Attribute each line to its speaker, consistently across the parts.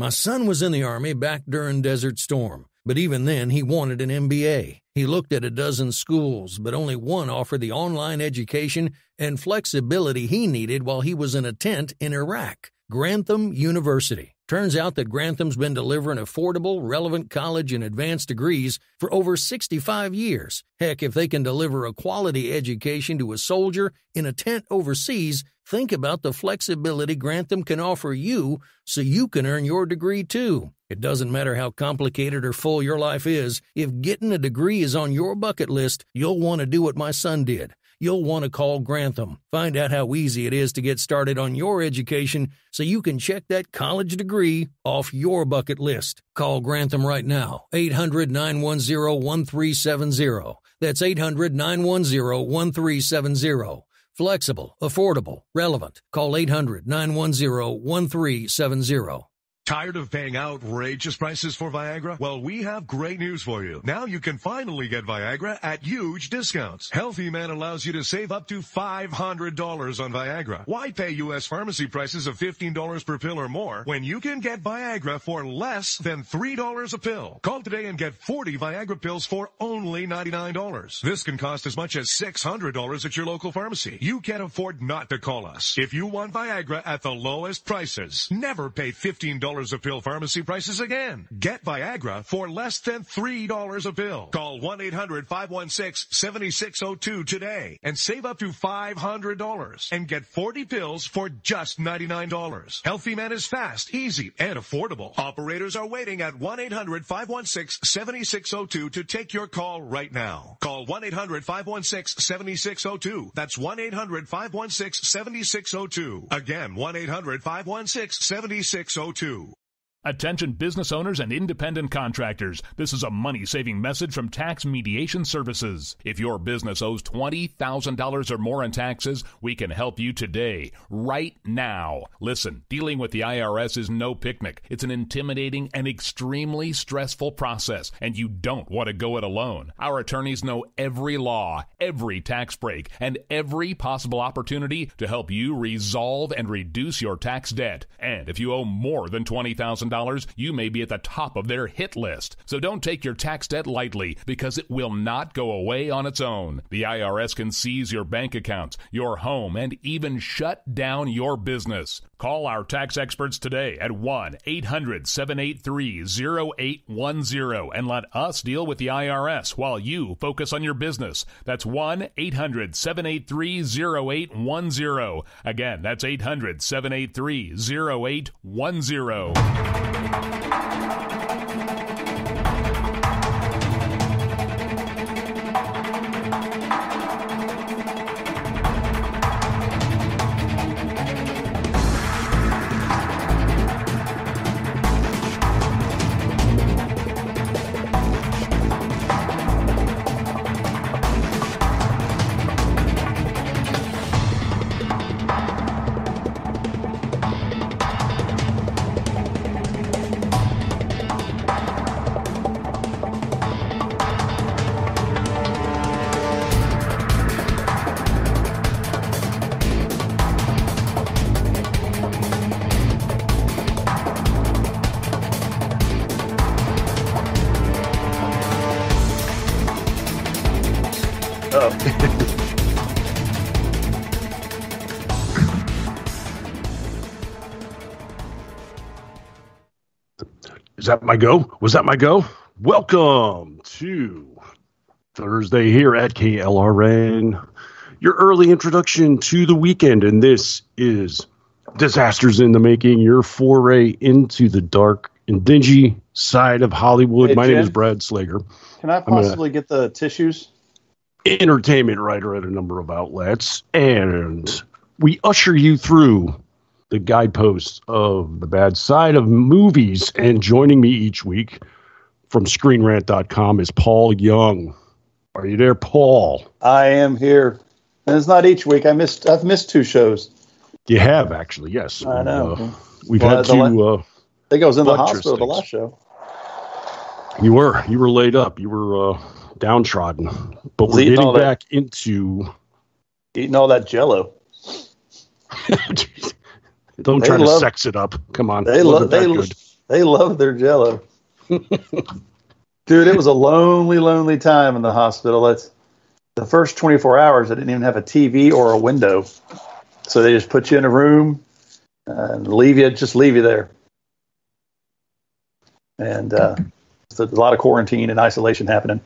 Speaker 1: My son was in the Army back during Desert Storm, but even then he wanted an MBA. He looked at a dozen schools, but only one offered the online education and flexibility he needed while he was in a tent in Iraq. Grantham University. Turns out that Grantham's been delivering affordable, relevant college and advanced degrees for over 65 years. Heck, if they can deliver a quality education to a soldier in a tent overseas, think about the flexibility Grantham can offer you so you can earn your degree too. It doesn't matter how complicated or full your life is. If getting a degree is on your bucket list, you'll want to do what my son did. You'll want to call Grantham. Find out how easy it is to get started on your education so you can check that college degree off your bucket list. Call Grantham right now, 800-910-1370. That's 800-910-1370. Flexible, affordable, relevant. Call 800-910-1370.
Speaker 2: Tired of paying outrageous prices for Viagra? Well, we have great news for you. Now you can finally get Viagra at huge discounts. Healthy Man allows you to save up to $500 on Viagra. Why pay U.S. pharmacy prices of $15 per pill or more when you can get Viagra for less than $3 a pill? Call today and get 40 Viagra pills for only $99. This can cost as much as $600 at your local pharmacy. You can't afford not to call us. If you want Viagra at the lowest prices, never pay $15 a pill pharmacy prices again. Get Viagra for less than $3 a pill. Call 1-800-516-7602 today and save up to $500 and get 40 pills for just $99. Healthy Man is fast, easy, and affordable. Operators are waiting at 1-800-516-7602 to take your call right now. Call 1-800-516-7602. That's 1-800-516-7602. Again, 1-800-516-7602.
Speaker 3: Attention business owners and independent contractors. This is a money-saving message from Tax Mediation Services. If your business owes $20,000 or more in taxes, we can help you today, right now. Listen, dealing with the IRS is no picnic. It's an intimidating and extremely stressful process, and you don't want to go it alone. Our attorneys know every law, every tax break, and every possible opportunity to help you resolve and reduce your tax debt. And if you owe more than $20,000, you may be at the top of their hit list. So don't take your tax debt lightly, because it will not go away on its own. The IRS can seize your bank accounts, your home, and even shut down your business. Call our tax experts today at 1-800-783-0810 and let us deal with the IRS while you focus on your business. That's 1-800-783-0810. Again, that's 800-783-0810.
Speaker 4: Is that my go? Was that my go? Welcome to Thursday here at KLRN, your early introduction to the weekend. And this is Disasters in the Making, your foray into the dark and dingy side of Hollywood.
Speaker 5: Hey,
Speaker 4: my
Speaker 5: Jen,
Speaker 4: name is Brad Slager.
Speaker 5: Can I possibly get the tissues?
Speaker 4: Entertainment writer at a number of outlets. And we usher you through the guideposts of the bad side of movies. And joining me each week from ScreenRant.com is Paul Young. Are you there, Paul?
Speaker 5: I am here. And it's not each week. I've missed two shows.
Speaker 4: You have, actually, yes.
Speaker 5: I know.
Speaker 4: We've had two.
Speaker 5: I think I was in the hospital
Speaker 4: things.
Speaker 5: the last show.
Speaker 4: You were laid up. You were downtrodden. But we're getting back into
Speaker 5: eating all that Jell-O.
Speaker 4: Don't try to sex it up. Come on.
Speaker 5: They They love their Jell-O. Dude, it was a lonely, lonely time in the hospital. That's the first 24 hours. I didn't even have a TV or a window. So they just put you in a room and leave you there. And so there's a lot of quarantine and isolation happening.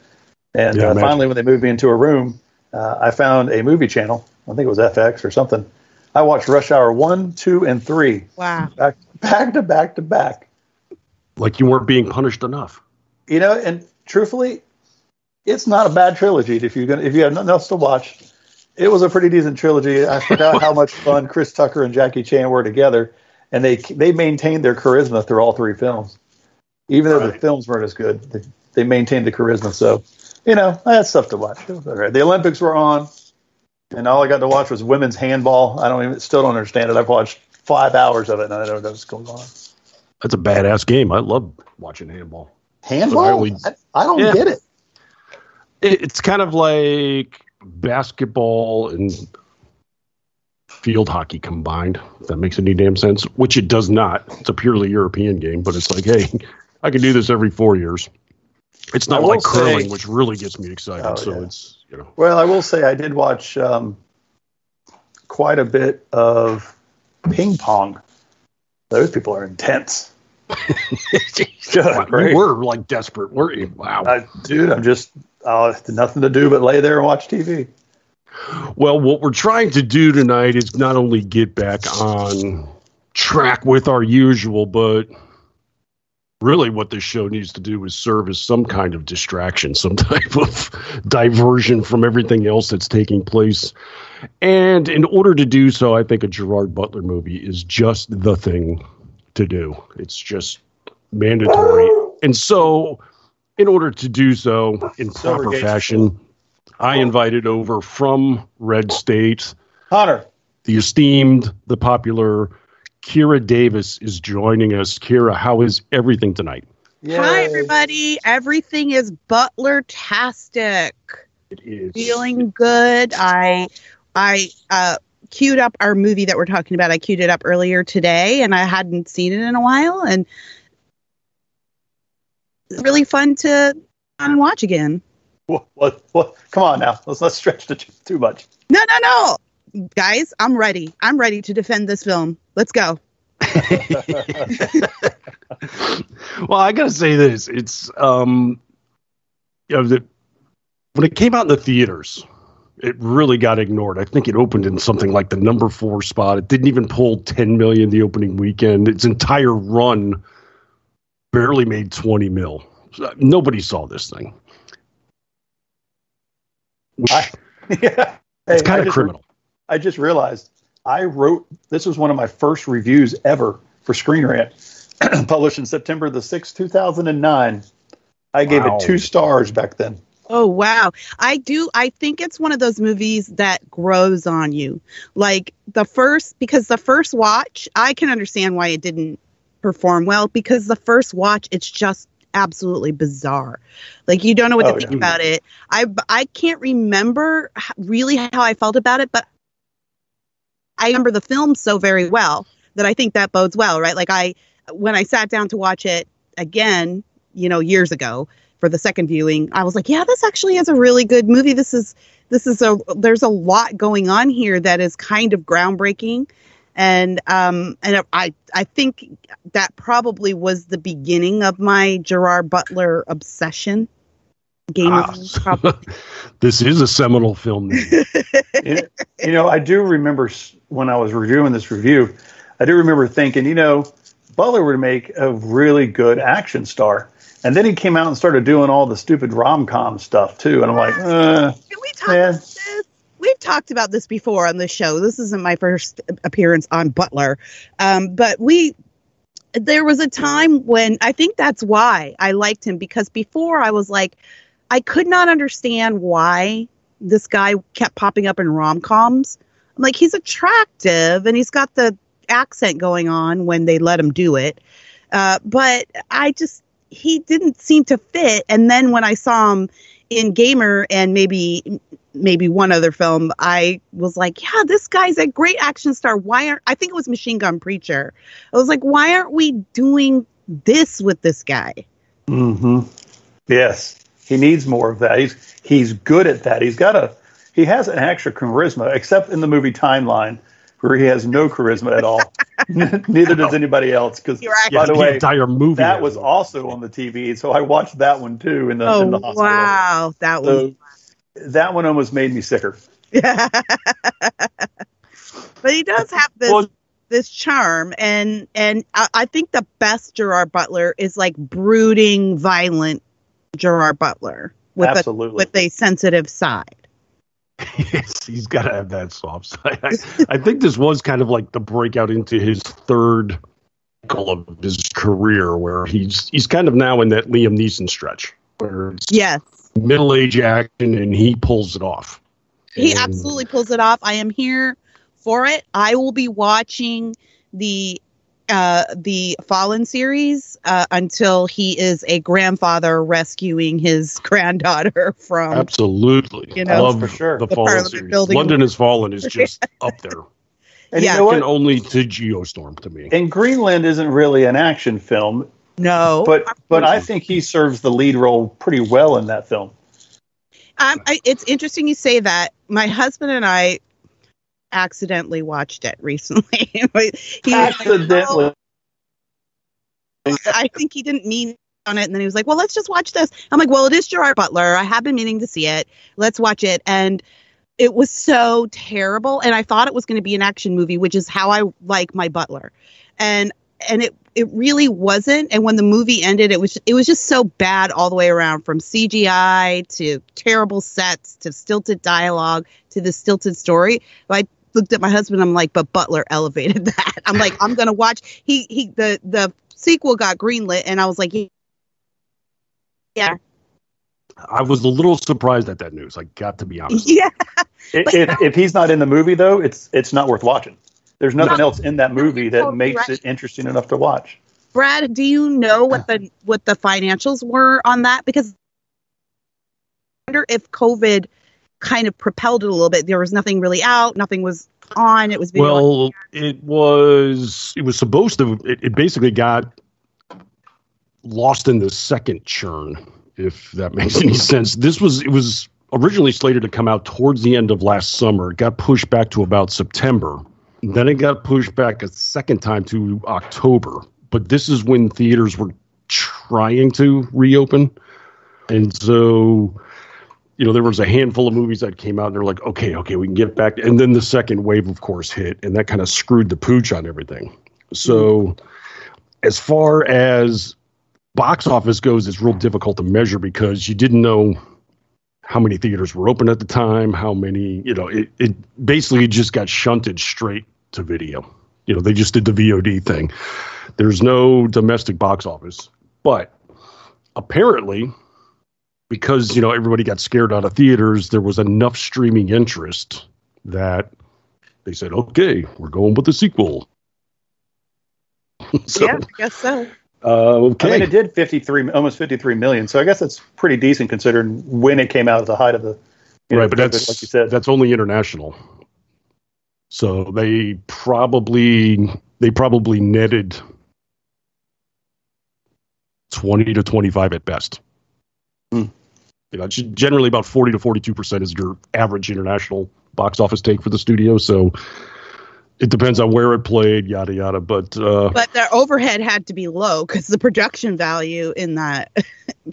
Speaker 5: And finally, when they moved me into a room, I found a movie channel. I think it was FX or something. I watched Rush Hour 1, 2, and 3. Wow. Back to back to back.
Speaker 4: Like you weren't being punished enough.
Speaker 5: You know, and truthfully, it's not a bad trilogy. If you have nothing else to watch, it was a pretty decent trilogy. I forgot how much fun Chris Tucker and Jackie Chan were together, and they maintained their charisma through all three films. Even though the films weren't as good, they maintained the charisma. So, you know, I had stuff to watch. It was all right. The Olympics were on, and all I got to watch was women's handball. Still don't understand it. I've watched 5 hours of it, and I don't know what's going on.
Speaker 4: That's a badass game. I love watching handball.
Speaker 5: Handball? I don't get it.
Speaker 4: It's kind of like basketball and field hockey combined, if that makes any damn sense, which it does not. It's a purely European game, but it's like, hey, I can do this every 4 years. It's not like curling, which really gets me excited. It's, you know.
Speaker 5: Well, I will say I did watch quite a bit of ping pong. Those people are intense.
Speaker 4: Wow, you were like desperate, weren't you? Wow.
Speaker 5: Dude, I'm just nothing to do but lay there and watch TV.
Speaker 4: Well, what we're trying to do tonight is not only get back on track with our usual, but really what this show needs to do is serve as some kind of distraction, some type of diversion from everything else that's taking place. And in order to do so, I think a Gerard Butler movie is just the thing to do. It's just mandatory. And so in order to do so in proper fashion, I invited over from Red State,
Speaker 5: Hunter,
Speaker 4: the esteemed, the popular Kira Davis is joining us. Kira, how is everything tonight?
Speaker 6: Yay. Hi, everybody. Everything is Butler-tastic.
Speaker 4: It is.
Speaker 6: Feeling good. I queued up our movie that we're talking about. I queued it up earlier today, and I hadn't seen it in a while, and it's really fun to watch again.
Speaker 5: What? Come on now. Let's not stretch it too much.
Speaker 6: No. Guys, I'm ready. I'm ready to defend this film. Let's go.
Speaker 4: Well, I got to say this. It's, when it came out in the theaters, it really got ignored. I think it opened in something like the number 4 spot. It didn't even pull 10 million the opening weekend. Its entire run barely made 20 mil. Nobody saw this thing. It's kind of criminal.
Speaker 5: I just realized this was one of my first reviews ever for Screen Rant, published in September the 6th, 2009. I gave it 2 stars back then.
Speaker 6: Oh, wow. I think it's one of those movies that grows on you. Like because the first watch, I can understand why it didn't perform well, because the first watch, it's just absolutely bizarre. Like, you don't know what to think about it. I can't remember really how I felt about it, but I remember the film so very well that I think that bodes well, right? Like, when I sat down to watch it again, years ago for the second viewing, I was like, yeah, this actually is a really good movie. There's a lot going on here that is kind of groundbreaking. And I think that probably was the beginning of my Gerard Butler obsession.
Speaker 4: This is a seminal film.
Speaker 5: I do remember when I was reviewing this review, I do remember thinking, Butler would make a really good action star. And then he came out and started doing all the stupid rom-com stuff too. And I'm like,
Speaker 6: can we talk about this? We've talked about this before on the show. This isn't my first appearance on Butler. But there was a time when I think that's why I liked him, because before I was like, I could not understand why this guy kept popping up in rom-coms. I'm like, he's attractive and he's got the accent going on when they let him do it. But he didn't seem to fit. And then when I saw him in Gamer and maybe one other film, I was like, yeah, this guy's a great action star. I think it was Machine Gun Preacher. I was like, why aren't we doing this with this guy.
Speaker 5: Mm-hmm. Yes, he needs more of that. He's good at that. He has an extra charisma, except in the movie Timeline, where he has no charisma at all. Neither does anybody else. Because by the way,
Speaker 4: entire movie
Speaker 5: that was also on the TV, so I watched that one too in the hospital.
Speaker 6: Wow,
Speaker 5: that one almost made me sicker.
Speaker 6: But he does have this charm, and I think the best Gerard Butler is like brooding, violent Gerard Butler with a sensitive side.
Speaker 4: Yes, he's got to have that soft side. I think this was kind of like the breakout into his third cycle of his career, where he's kind of now in that Liam Neeson stretch, where it's middle-age action, and he pulls it off.
Speaker 6: He absolutely pulls it off. I am here for it. I will be watching the Fallen series until he is a grandfather rescuing his granddaughter from.
Speaker 4: Absolutely,
Speaker 6: I
Speaker 4: love
Speaker 5: for sure.
Speaker 4: the Fallen series. London Has Fallen is just up there.
Speaker 5: And you know what?
Speaker 4: Only to Geostorm to me.
Speaker 5: And Greenland isn't really an action film.
Speaker 6: No,
Speaker 5: but I think he serves the lead role pretty well in that film.
Speaker 6: It's interesting you say that. My husband and I accidentally watched it recently.
Speaker 5: Accidentally.
Speaker 6: I think he didn't mean on it, and then he was like, well, let's just watch this. I'm like, well, it is Gerard Butler. I have been meaning to see it. Let's watch it. And it was so terrible, and I thought it was going to be an action movie, which is how I like my Butler. And it really wasn't. And when the movie ended, it was just so bad all the way around, from CGI to terrible sets to stilted dialogue to the stilted story. I looked at my husband. I'm like, but Butler elevated that. I'm like, I'm gonna watch. The sequel got greenlit, and I was like, yeah.
Speaker 4: I was a little surprised at that news. I got to be honest.
Speaker 6: Yeah.
Speaker 5: If he's not in the movie, though, it's not worth watching. There's nothing else in that movie that makes it interesting enough to watch.
Speaker 6: Brad, do you know what the financials were on that? Because I wonder if COVID kind of propelled it a little bit. There was nothing really out. Nothing was on. It was
Speaker 4: it was supposed to. It basically got lost in the second churn, if that makes any sense. It was originally slated to come out towards the end of last summer. It got pushed back to about September. Then it got pushed back a second time to October. But this is when theaters were trying to reopen. And so, there was a handful of movies that came out, and they're like, okay, we can get back. And then the second wave, of course, hit, and that kind of screwed the pooch on everything. So as far as box office goes, it's real difficult to measure because you didn't know how many theaters were open at the time, how many, it basically just got shunted straight to video. They just did the VOD thing. There's no domestic box office. But apparently, because, everybody got scared out of theaters, there was enough streaming interest that they said, okay, we're going with the sequel.
Speaker 6: So, yeah, I guess so.
Speaker 4: Okay.
Speaker 5: I mean, it did almost 53 million. So I guess it's pretty decent considering when it came out at the height of the.
Speaker 4: Right, but that's, like you said, that's only international. So they probably netted 20 to 25 at best. Generally about 40 to 42% is your average international box office take for the studio. So it depends on where it played, yada yada. But
Speaker 6: their overhead had to be low because the production value in that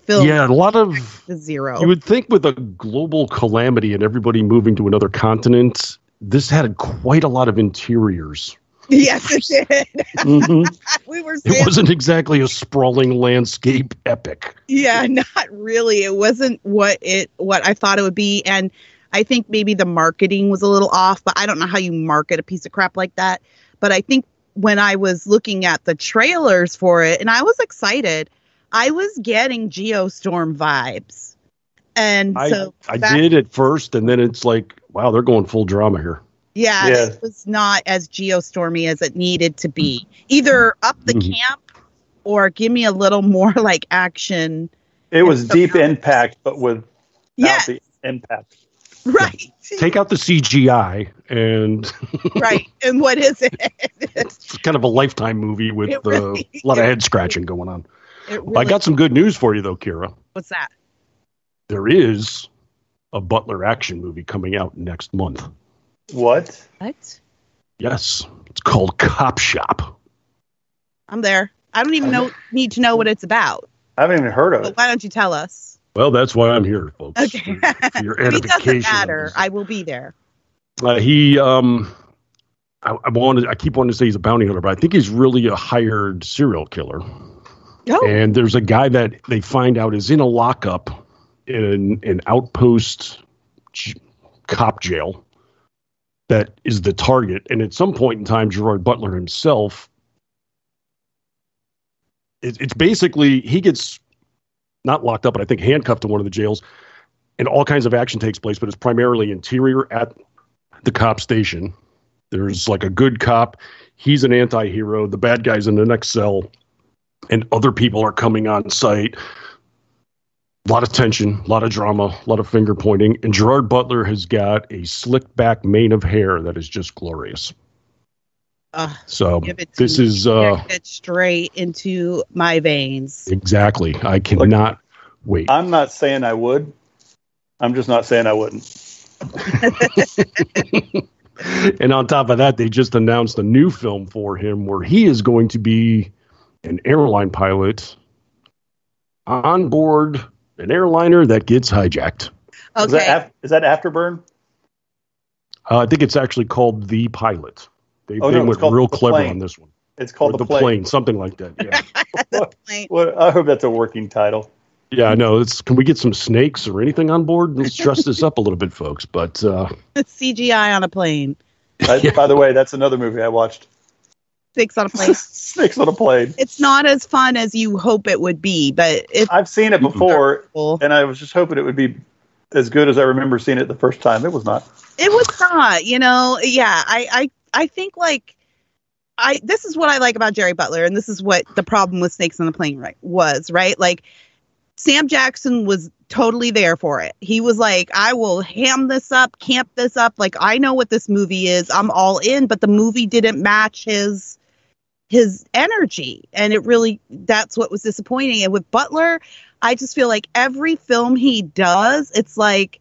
Speaker 6: film,
Speaker 4: a lot of
Speaker 6: zero.
Speaker 4: You would think with a global calamity and everybody moving to another continent, this had quite a lot of interiors.
Speaker 6: Yes, it did.
Speaker 4: Mm-hmm.
Speaker 6: We were saying,
Speaker 4: it wasn't exactly a sprawling landscape epic.
Speaker 6: Yeah, not really. It wasn't what I thought it would be, and I think maybe the marketing was a little off, but I don't know how you market a piece of crap like that. But I think when I was looking at the trailers for it, and I was excited, I was getting Geostorm vibes. And I
Speaker 4: did at first, and then it's like, wow, they're going full drama here.
Speaker 6: Yeah, it was not as Geostormy as it needed to be. Either up the camp or give me a little more like action.
Speaker 5: It was deep impact, but without the impact.
Speaker 6: Right.
Speaker 4: Take out the CGI and
Speaker 6: Right. And what is it?
Speaker 4: It's kind of a Lifetime movie with a lot of head scratching going on. I got some good news for you, though, Kira.
Speaker 6: What's that?
Speaker 4: There is a Butler action movie coming out next month.
Speaker 5: What?
Speaker 4: Yes. It's called Cop Shop.
Speaker 6: I'm there. I don't even need to know what it's about.
Speaker 5: I haven't even heard of
Speaker 6: But
Speaker 5: it.
Speaker 6: why don't you tell us?
Speaker 4: Well, that's why I'm here, folks.
Speaker 6: Okay.
Speaker 4: For your
Speaker 6: It doesn't
Speaker 4: edification.
Speaker 6: matter. I will be there.
Speaker 4: I keep wanting to say he's a bounty hunter, but I think he's really a hired serial killer.
Speaker 6: Oh.
Speaker 4: And there's a guy that they find out is in a lockup in an outpost cop jail that is the target. And at some point in time, Gerard Butler himself, it's basically, he gets not locked up, but I think handcuffed to one of the jails, and all kinds of action takes place, but it's primarily interior at the cop station. There's like a good cop. He's an anti-hero. The bad guy's in the next cell, and other people are coming on site. A lot of tension, a lot of drama, a lot of finger pointing. And Gerard Butler has got a slicked back mane of hair that is just glorious. So this is
Speaker 6: get straight into my veins.
Speaker 4: Exactly. I cannot wait.
Speaker 5: I'm not saying I would. I'm just not saying I wouldn't.
Speaker 4: And on top of that, they just announced a new film for him where he is going to be an airline pilot on board an airliner that gets hijacked.
Speaker 6: Okay.
Speaker 5: Is that Afterburn?
Speaker 4: I think it's actually called The Pilot. They went real clever on this one.
Speaker 5: It's called
Speaker 4: The Plane, something like that. Yeah.
Speaker 5: Well, I hope that's a working title.
Speaker 4: Yeah, I know. Can we get some snakes or anything on board? Let's dress this up a little bit, folks. But
Speaker 6: CGI on a plane.
Speaker 5: By the way, that's another movie I watched.
Speaker 6: Snakes on a plane.
Speaker 5: Snakes on a plane.
Speaker 6: It's not as fun as you hope it would be, but
Speaker 5: I've seen it before, and I was just hoping it would be as good as I remember seeing it the first time. It was not.
Speaker 6: It was not. Yeah. I think this is what I like about Jerry Butler, and this is what the problem with Snakes on the Plane was. Like, Sam Jackson was totally there for it. He was like, I will ham this up, camp this up. Like, I know what this movie is. I'm all in, but the movie didn't match his energy. And that's what was disappointing. And with Butler, I just feel like every film he does, it's like,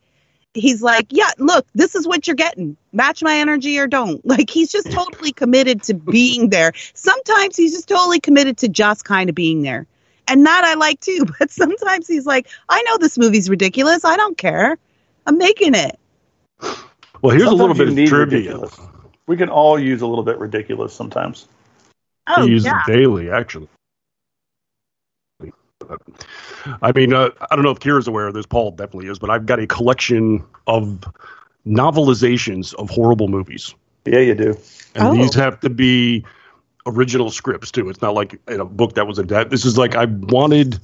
Speaker 6: he's like, yeah, look, this is what you're getting. Match my energy or don't. Like, he's just totally committed to being there. Sometimes he's just totally committed to just kind of being there. And that I like too. But sometimes he's like, I know this movie's ridiculous. I don't care. I'm making it.
Speaker 4: Well, here's
Speaker 5: Sometimes
Speaker 4: a little bit of trivia.
Speaker 5: Ridiculous. We can all use a little bit ridiculous sometimes.
Speaker 6: Oh,
Speaker 4: I use
Speaker 6: yeah.
Speaker 4: it daily, actually. I mean, I don't know if Kira's aware of this. Paul definitely is, but I've got a collection of novelizations of horrible movies.
Speaker 5: Yeah, you do.
Speaker 4: And these have to be original scripts, too. It's not like in a book that was adapted. This is like I wanted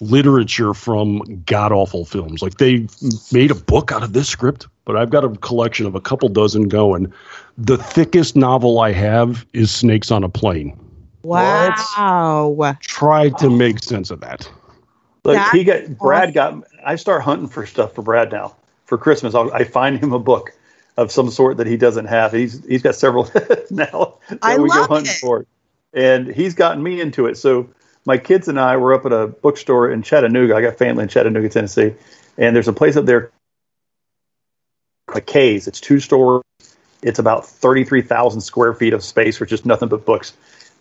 Speaker 4: literature from god-awful films. Like, they made a book out of this script, but I've got a collection of a couple dozen going. The thickest novel I have is Snakes on a Plane.
Speaker 6: Wow.
Speaker 4: Try to make sense of that.
Speaker 5: Look, I start hunting for stuff for Brad now. For Christmas, I find him a book of some sort that he doesn't have. He's got several now that we go hunting for. And he's gotten me into it. So my kids and I were up at a bookstore in Chattanooga. I got family in Chattanooga, Tennessee. And there's a place up there, McKay's. It's 2 stories. It's about 33,000 square feet of space for just nothing but books.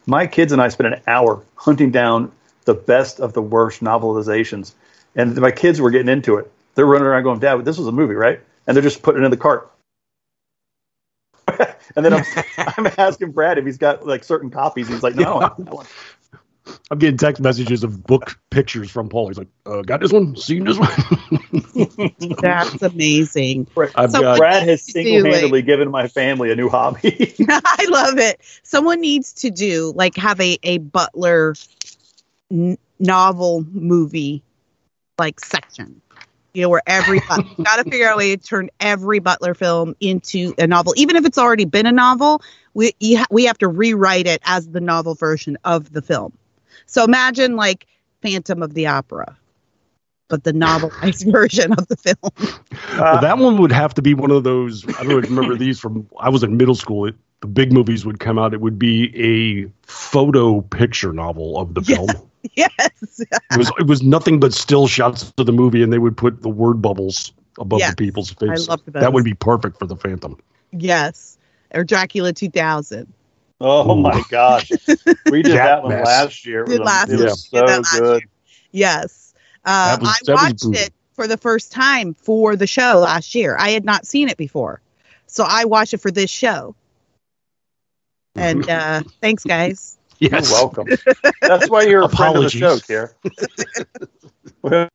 Speaker 5: My kids and I spent an hour hunting down the best of the worst novelizations. And my kids were getting into it. They're running around going, Dad, this was a movie, right? And they're just putting it in the cart. And then I'm asking Brad if he's got like certain copies. He's like, no.
Speaker 4: I'm getting text messages of book pictures from Paul. He's like, got this one? Seen this one?
Speaker 6: That's amazing.
Speaker 5: Brad has single-handedly given my family a new hobby.
Speaker 6: I love it. Someone needs to have a Butler novel movie section. Where you got to figure out a way to turn every Butler film into a novel. Even if it's already been a novel, we have to rewrite it as the novel version of the film. So imagine Phantom of the Opera. but the novelized version of the film.
Speaker 4: Well, that one would have to be one of those. I don't know if you remember these from. I was in middle school. The big movies would come out. It would be a photo picture novel of the film.
Speaker 6: Yes.
Speaker 4: It was nothing but still shots of the movie, and they would put the word bubbles above the people's face.
Speaker 6: I loved those.
Speaker 4: That would be perfect for the Phantom.
Speaker 6: Yes. Or Dracula 2000.
Speaker 5: Oh my gosh. We did that one last year. It was so good.
Speaker 6: Yes. I watched it for the first time for the show last year. I had not seen it before. So I watched it for this show. And thanks, guys.
Speaker 4: Yes.
Speaker 5: You're welcome. That's why you're a friend of the show, Kier. We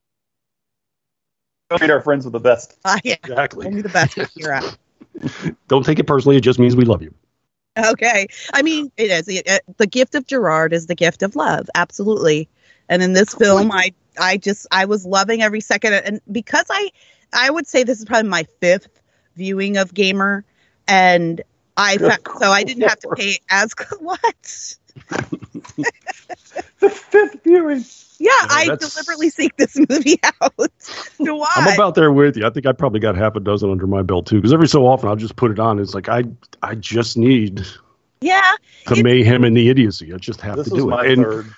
Speaker 5: treat our friends with the best.
Speaker 6: Yeah.
Speaker 4: Exactly.
Speaker 6: Only the best with Kira.
Speaker 4: Don't take it personally. It just means we love you.
Speaker 6: Okay. I mean, it is. The gift of Gerard is the gift of love. Absolutely. And in this film, I was loving every second. And because I would say this is probably my 5th viewing of Gamer. And so I didn't have to pay as what?
Speaker 5: The 5th viewing.
Speaker 6: Yeah, I deliberately seek this movie out to watch.
Speaker 4: I'm about there with you. I think I probably got half a dozen under my belt too, because every so often I'll just put it on. It's like I just need the mayhem and the idiocy. I just have to do it. And
Speaker 5: third.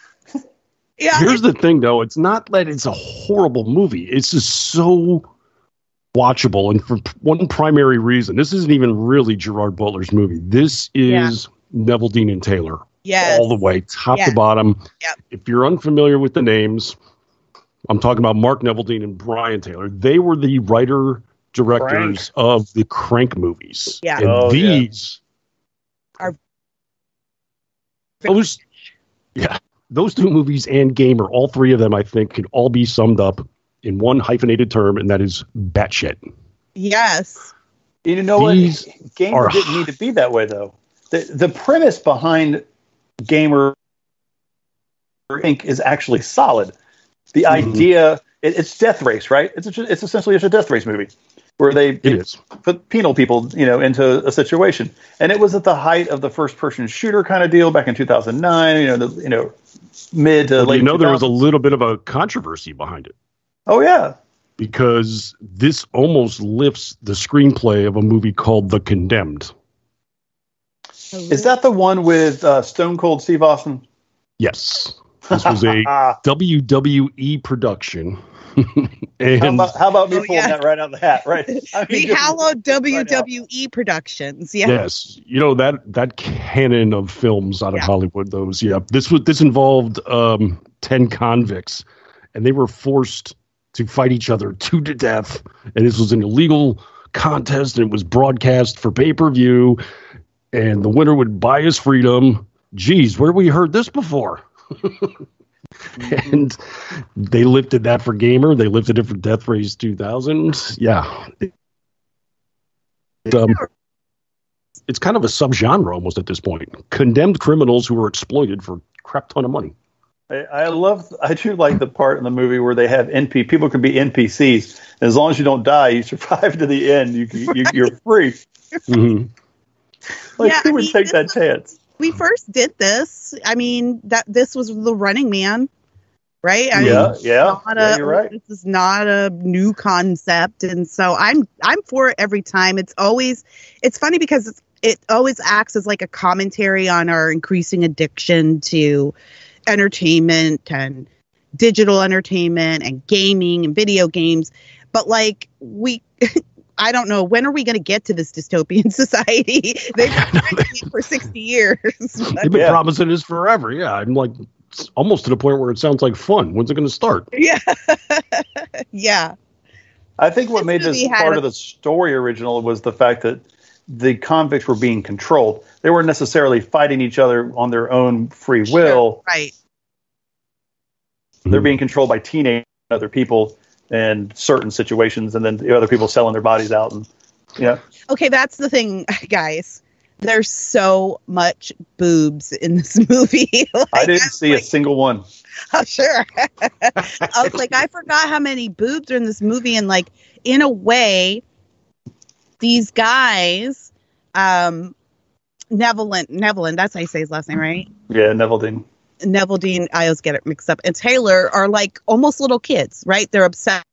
Speaker 4: Here's the thing, though. It's not that it's a horrible movie. It's just so watchable, and for one primary reason. This isn't even really Gerard Butler's movie. This is Neville, Dean, and Taylor.
Speaker 6: Yes.
Speaker 4: All the way, top to bottom.
Speaker 6: Yep.
Speaker 4: If you're unfamiliar with the names, I'm talking about Mark Neveldine and Brian Taylor. They were the writer-directors of the Crank movies.
Speaker 6: Yeah.
Speaker 4: And these are those two movies and Gamer, all three of them, I think, could all be summed up in one hyphenated term, and that is batshit.
Speaker 6: Yes.
Speaker 5: You know what? Gamer didn't need to be that way, though. The premise behind Gamer Inc. is actually solid. The idea, it's Death Race, right? It's essentially a Death Race movie where they put penal people, into a situation. And it was at the height of the first-person shooter kind of deal back in 2009, mid to late 2000s.
Speaker 4: There was a little bit of a controversy behind it.
Speaker 5: Oh, yeah.
Speaker 4: Because this almost lifts the screenplay of a movie called The Condemned.
Speaker 5: Is that the one with Stone Cold Steve Austin?
Speaker 4: Yes. This was a WWE production. And
Speaker 5: how about me pulling that right out of the hat, right?
Speaker 6: The hallowed WWE productions. Yeah.
Speaker 4: Yes. That canon of films out of Hollywood, those. Yeah. This involved 10 convicts, and they were forced to fight each other to death. And this was an illegal contest, and it was broadcast for pay-per-view. And the winner would buy his freedom. Geez, where have we heard this before? And they lifted that for Gamer. They lifted it for Death Race 2000. Yeah. It's kind of a subgenre almost at this point. Condemned criminals who were exploited for a crap ton of money.
Speaker 5: I do like the part in the movie where they have people can be NPCs. And as long as you don't die, you survive to the end. You're free.
Speaker 4: Mm-hmm.
Speaker 5: Who would take that chance?
Speaker 6: We first did this. I mean, this was The Running Man, right?
Speaker 5: You're right.
Speaker 6: This is not a new concept, and so I'm for it every time. It's funny because it always acts as like a commentary on our increasing addiction to entertainment and digital entertainment and gaming and video games. But I don't know. When are we going to get to this dystopian society? They've been trying for 60 years.
Speaker 4: They've been promising this forever. Yeah. I'm almost to the point where it sounds like fun. When's it going to start?
Speaker 6: Yeah. Yeah.
Speaker 5: I think what made this part of the story original was the fact that the convicts were being controlled. They weren't necessarily fighting each other on their own free will.
Speaker 6: Sure, right.
Speaker 5: They're being controlled by teenage other people in certain situations, and then the other people selling their bodies out. And
Speaker 6: Okay, that's the thing, guys. There's so much boobs in this movie.
Speaker 5: I didn't see a single one.
Speaker 6: Oh, sure. I was like, I forgot how many boobs are in this movie, and in a way, these guys, Neveldine, that's how you say his last name, right?
Speaker 5: Yeah, Neveldine.
Speaker 6: Neville Dean, I always get it mixed up, and Taylor are like almost little kids, right? They're obsessed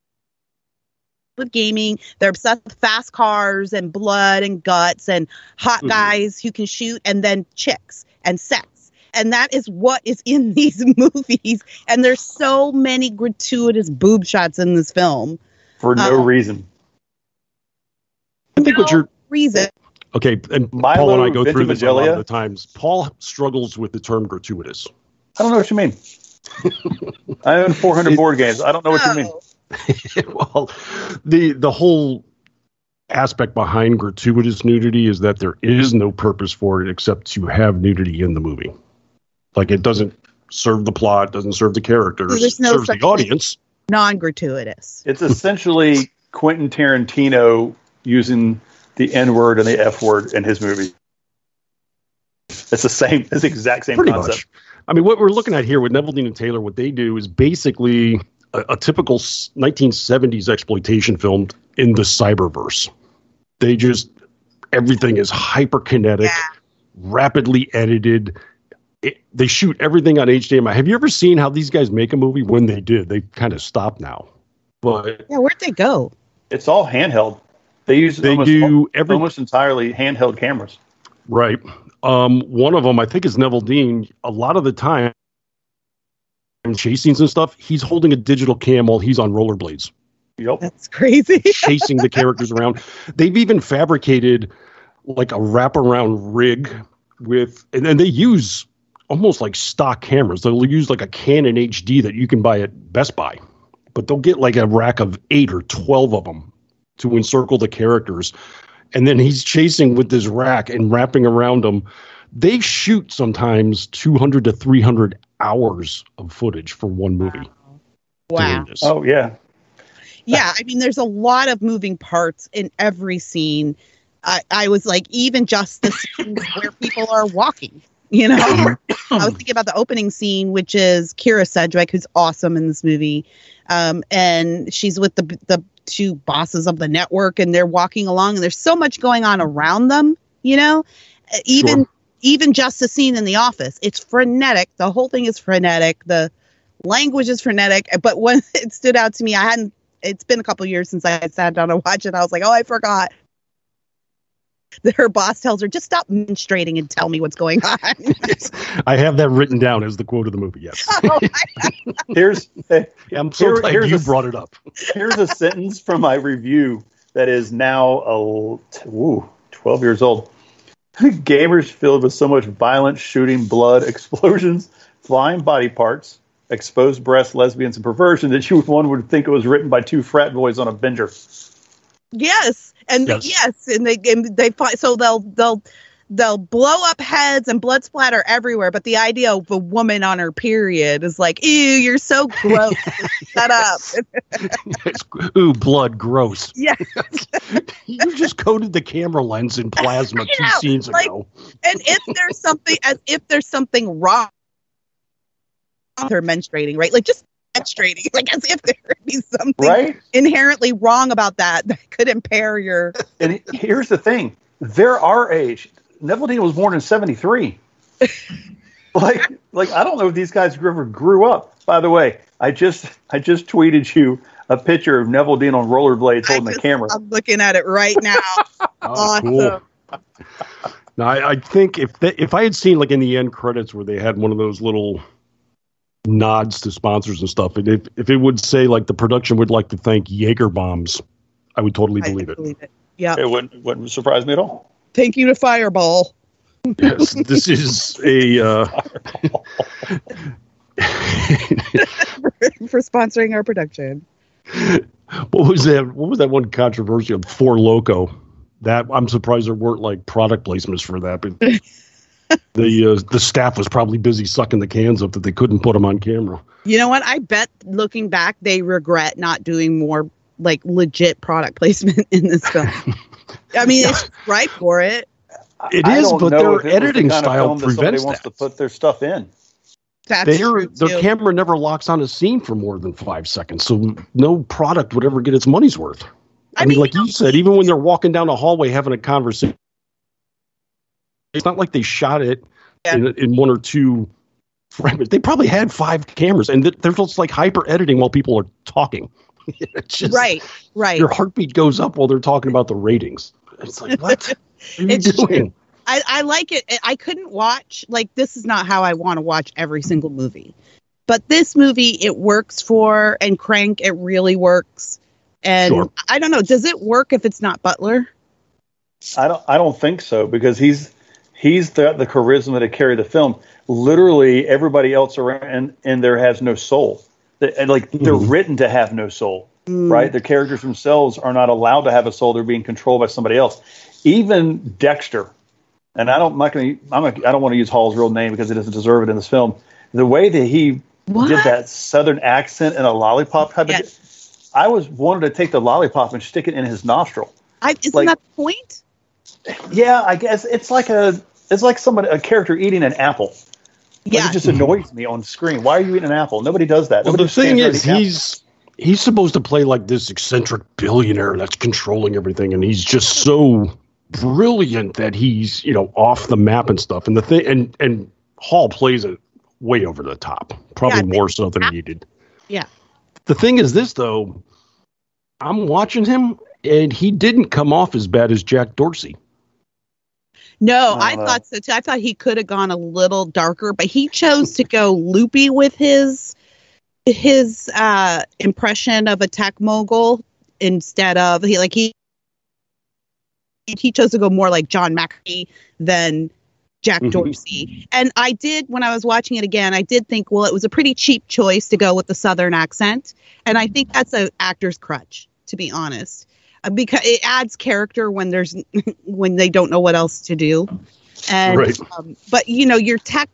Speaker 6: with gaming. They're obsessed with fast cars and blood and guts and hot guys who can shoot, and then chicks and sex. And that is what is in these movies. And there's so many gratuitous boob shots in this film.
Speaker 5: For no reason.
Speaker 4: I think what you're...
Speaker 6: reason.
Speaker 4: Okay, and
Speaker 5: Milo
Speaker 4: Paul and I go through this a lot
Speaker 5: Ventimiglia.
Speaker 4: of the times. Paul struggles with the term gratuitous.
Speaker 5: I don't know what you mean. I own 400 board games. I don't know what you mean.
Speaker 4: Well, the whole aspect behind gratuitous nudity is that there is no purpose for it except to have nudity in the movie. Like, it doesn't serve the plot, doesn't serve the characters,
Speaker 6: There's no
Speaker 4: serves the audience.
Speaker 6: Non-gratuitous.
Speaker 5: It's essentially Quentin Tarantino using the N-word and the F-word in his movie. It's the exact same
Speaker 4: Pretty
Speaker 5: concept.
Speaker 4: much. I mean, what we're looking at here with Neville Dean and Taylor, what they do is basically a typical 1970s exploitation film in the cyberverse. They just, everything is hyperkinetic, rapidly edited. They shoot everything on HDMI. Have you ever seen how these guys make a movie? When they did, they kind of stopped now. But
Speaker 6: Yeah, where'd they go?
Speaker 5: It's all handheld. They do almost entirely handheld cameras.
Speaker 4: Right. One of them, I think, is Neville Dean. A lot of the time, in chase scenes and stuff, he's holding a digital cam while he's on rollerblades.
Speaker 5: Yep.
Speaker 6: That's crazy.
Speaker 4: Chasing the characters around. They've even fabricated like a wraparound rig with, and they use almost like stock cameras. They'll use like a Canon HD that you can buy at Best Buy, but they'll get like a rack of 8 or 12 of them to encircle the characters. And then he's chasing with this rack and wrapping around them. They shoot sometimes 200 to 300 hours of footage for one movie.
Speaker 6: Wow.
Speaker 5: Oh, yeah.
Speaker 6: Yeah, I mean, there's a lot of moving parts in every scene. I was like, even just the scenes where people are walking, you know? I was thinking about the opening scene, which is Kira Sedgwick, who's awesome in this movie. And she's with the two bosses of the network, and they're walking along, and there's so much going on around them, you know? Even just the scene in the office, it's frenetic. The whole thing is frenetic. The language is frenetic. But when it stood out to me, it's been a couple years since I sat down to watch it. I was like, oh, I forgot. Her boss tells her, just stop menstruating and tell me what's going on.
Speaker 4: Yes, I have that written down as the quote of the movie, yes. I'm so glad you brought it up.
Speaker 5: Here's a sentence from my review that is now 12 years old. Gamers filled with so much violence, shooting, blood, explosions, flying body parts, exposed breasts, lesbians, and perversion that one would think it was written by two frat boys on a binger.
Speaker 6: Yes. And they fight, so they'll blow up heads and blood splatter everywhere. But the idea of a woman on her period is like, ew, you're so gross. Shut up.
Speaker 4: Ooh, blood, gross.
Speaker 6: Yeah.
Speaker 4: You just coated the camera lens in plasma 2 scenes ago.
Speaker 6: And if there's something wrong with her menstruating, right? Like just menstruating, like as if there would be something inherently wrong about that could impair your.
Speaker 5: And here's the thing: they're our age. Neville Dean was born in '73. like I don't know if these guys ever grew up. By the way, I just tweeted you a picture of Neville Dean on rollerblades holding the camera.
Speaker 6: I'm looking at it right now. Awesome. Cool.
Speaker 4: Now I think if I had seen like in the end credits where they had one of those little nods to sponsors and stuff, and if it would say like the production would like to thank Jaeger bombs, I would totally believe it.
Speaker 6: Yeah,
Speaker 5: it wouldn't surprise me at all.
Speaker 6: Thank you to Fireball.
Speaker 4: Yes, this is a
Speaker 6: for sponsoring our production.
Speaker 4: What was that one controversial Four Loko? That I'm surprised there weren't like product placements for that, but the staff was probably busy sucking the cans up that they couldn't put them on camera.
Speaker 6: You know what? I bet looking back, they regret not doing more like legit product placement in this film. I mean, it's right for it.
Speaker 4: It is, but their editing style prevents
Speaker 5: wants to put their stuff in.
Speaker 6: That's true too.
Speaker 4: Their camera never locks on a scene for more than 5 seconds, so no product would ever get its money's worth. I mean, like you said, even when they're walking down the hallway having a conversation, it's not like they shot it in 1 or 2 They probably had 5 cameras, and they're just like hyper editing while people are talking. It's just,
Speaker 6: right.
Speaker 4: Your heartbeat goes up while they're talking about the ratings. It's like, what are you doing?
Speaker 6: I like it. I couldn't watch, like, this is not how I want to watch every single movie. But this movie, it works for, and Crank, it really works. And sure. I don't know, does it work if it's not Butler?
Speaker 5: I don't think so, because he's the charisma to carry the film. Literally, everybody else around in there has no soul. They're written to have no soul, right? The characters themselves are not allowed to have a soul. They're being controlled by somebody else. Even Dexter, and I don't want to use Hall's real name because he doesn't deserve it in this film. The way that he did that Southern accent and a lollipop type of, I wanted to take the lollipop and stick it in his nostril.
Speaker 6: Isn't that the point?
Speaker 5: Yeah, I guess it's like a character eating an apple. It just annoys me on screen. Why are you eating an apple? Nobody does that.
Speaker 4: Well, the thing is, he's supposed to play like this eccentric billionaire that's controlling everything, and he's just so brilliant that he's off the map and stuff. And the thing, and Hall plays it way over the top, probably more so than needed.
Speaker 6: Yeah.
Speaker 4: The thing is this, though, I'm watching him, and he didn't come off as bad as Jack Dorsey.
Speaker 6: No, I thought so too. I thought he could have gone a little darker, but he chose to go loopy with his impression of a tech mogul instead of he chose to go more like John McAfee than Jack Dorsey. And I did, when I was watching it again, I did think, well, it was a pretty cheap choice to go with the Southern accent, and I think that's an actor's crutch, to be honest. Because it adds character when they don't know what else to do, and
Speaker 4: right.
Speaker 6: But your tech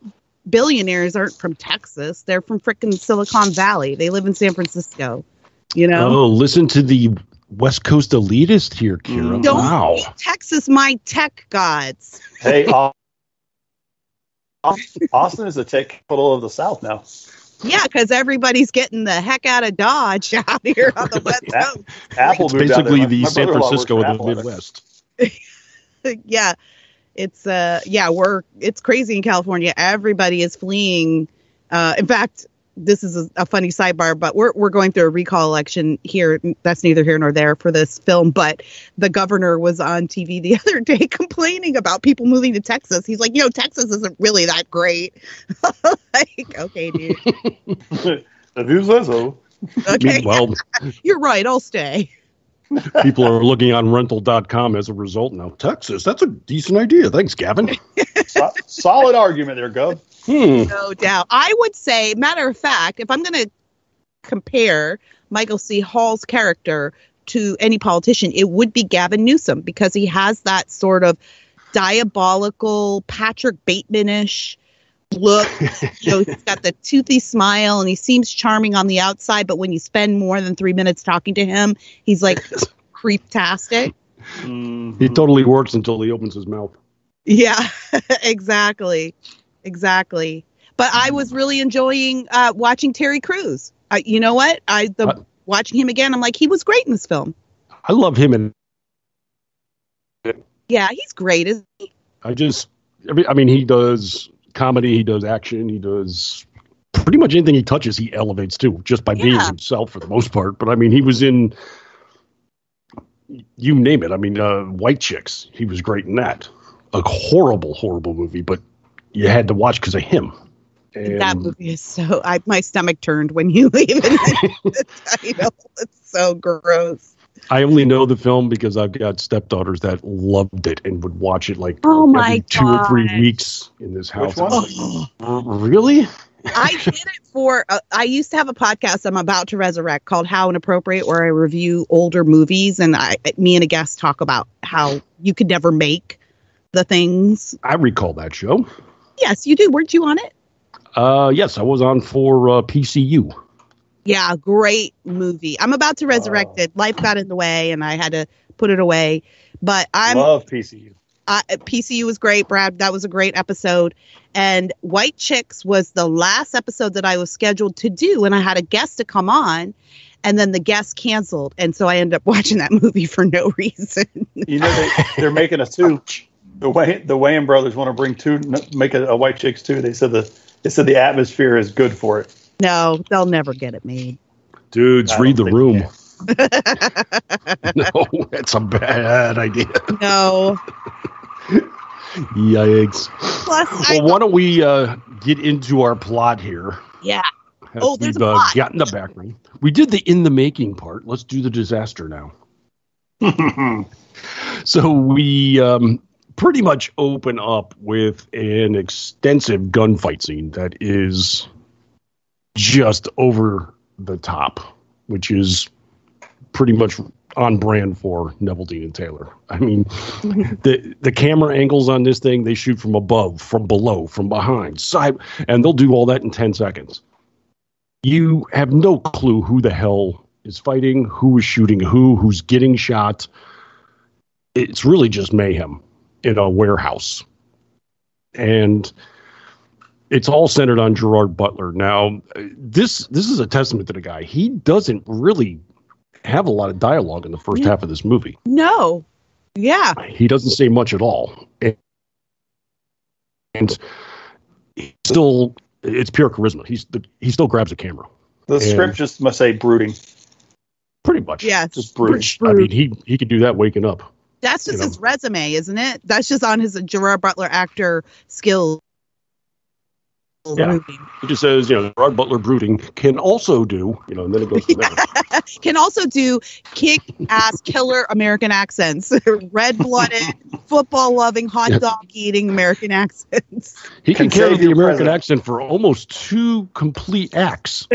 Speaker 6: billionaires aren't from Texas; they're from frickin' Silicon Valley. They live in San Francisco. Oh,
Speaker 4: listen to the West Coast elitist here, Kira.
Speaker 6: Don't make Texas my tech gods.
Speaker 5: Hey, Austin is the tech capital of the South now.
Speaker 6: Yeah, because everybody's getting the heck out of Dodge out here on the West Coast.
Speaker 5: Apple
Speaker 4: it's basically the San Francisco of the Midwest.
Speaker 6: Yeah, it's crazy in California. Everybody is fleeing. In fact, this is a funny sidebar, but we're going through a recall election here. That's neither here nor there for this film. But the governor was on TV the other day complaining about people moving to Texas. He's like, Texas isn't really that great. Like, okay, dude.
Speaker 5: If you say so.
Speaker 6: Okay. Well, you're right. I'll stay.
Speaker 4: People are looking on rental.com as a result now. Texas, that's a decent idea. Thanks, Gavin.
Speaker 5: Solid argument there, Gov.
Speaker 6: No doubt. I would say, matter of fact, if I'm going to compare Michael C. Hall's character to any politician, it would be Gavin Newsom, because he has that sort of diabolical Patrick Bateman-ish look. He's got the toothy smile, and he seems charming on the outside, but when you spend more than 3 minutes talking to him, he's like creep-tastic.
Speaker 4: He totally works until he opens his mouth.
Speaker 6: Yeah, exactly. But I was really enjoying watching Terry Crews. You know what? Watching him again, I'm like, he was great in this film.
Speaker 4: I love him.
Speaker 6: Yeah, he's great, isn't he?
Speaker 4: He does comedy, he does action, he does pretty much anything he touches, he elevates too, just by being himself for the most part. But he was in, you name it. White Chicks, he was great in that. A horrible, horrible movie, but you had to watch because of him. And
Speaker 6: that movie is so... my stomach turned when you leave it. The title. It's so gross.
Speaker 4: I only know the film because I've got stepdaughters that loved it and would watch it every 2 or 3 weeks in this house.
Speaker 5: Which
Speaker 4: one? Really?
Speaker 6: I did it for... I used to have a podcast I'm about to resurrect called How Inappropriate, where I review older movies, and me and a guest talk about how you could never make the things.
Speaker 4: I recall that show.
Speaker 6: Yes, you do. Weren't you on it?
Speaker 4: Yes, I was on for PCU.
Speaker 6: Yeah, great movie. I'm about to resurrect it. Life got in the way, and I had to put it away. But I
Speaker 5: love PCU.
Speaker 6: PCU was great, Brad. That was a great episode. And White Chicks was the last episode that I was scheduled to do, and I had a guest to come on, and then the guest canceled, and so I ended up watching that movie for no reason.
Speaker 5: They're making a two. The Wayans brothers want to make a White Chicks too. They said They said the atmosphere is good for it.
Speaker 6: No, they'll never get it made.
Speaker 4: Dudes, read The Room. No, that's a bad idea.
Speaker 6: No.
Speaker 4: Yikes.
Speaker 6: Plus,
Speaker 4: Well, why don't we get into our plot here?
Speaker 6: Yeah.
Speaker 4: We've
Speaker 6: There's a plot.
Speaker 4: gotten the background. We did the in the making part. Let's do the disaster now. So we pretty much open up with an extensive gunfight scene that is just over the top, which is pretty much on brand for Neville Dean and Taylor. I mean, the camera angles on this thing, they shoot from above, from below, from behind, side, and they'll do all that in 10 seconds. You have no clue who the hell is fighting, who is shooting who's getting shot. It's really just mayhem in a warehouse. And it's all centered on Gerard Butler. Now, this is a testament to the guy. He doesn't really have a lot of dialogue in the first half of this movie.
Speaker 6: No. Yeah.
Speaker 4: He doesn't say much at all. And still, it's pure charisma. He still grabs a camera.
Speaker 5: The script just must say brooding.
Speaker 4: Pretty much.
Speaker 6: Yeah.
Speaker 4: Just brooding. I mean, he could do that waking up.
Speaker 6: That's just his resume, isn't it? That's just on his Gerard Butler actor skills.
Speaker 4: Yeah. He just says, Gerard Butler brooding can also do, and then it goes from there.
Speaker 6: Can also do kick-ass killer American accents. Red-blooded, football-loving, hot dog-eating American accents.
Speaker 4: He can carry the American accent for almost 2 complete acts.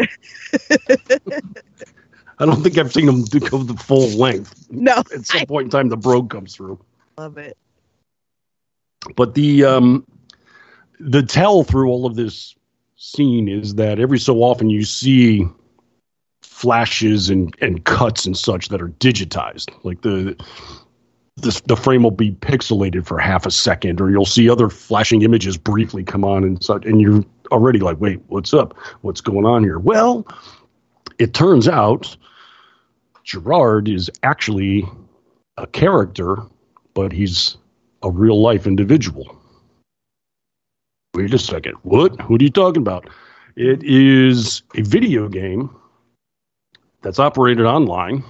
Speaker 4: I don't think I've seen him go the full length.
Speaker 6: No.
Speaker 4: At some point in time, the brogue comes through.
Speaker 6: Love it.
Speaker 4: But the tell through all of this scene is that every so often you see flashes and cuts and such that are digitized. Like the frame will be pixelated for half a second, or you'll see other flashing images briefly come on and such, and you're already like, wait, what's up? What's going on here? Well, it turns out Gerard is actually a character, but he's a real life individual. Wait a second. What? Who are you talking about? It is a video game that's operated online.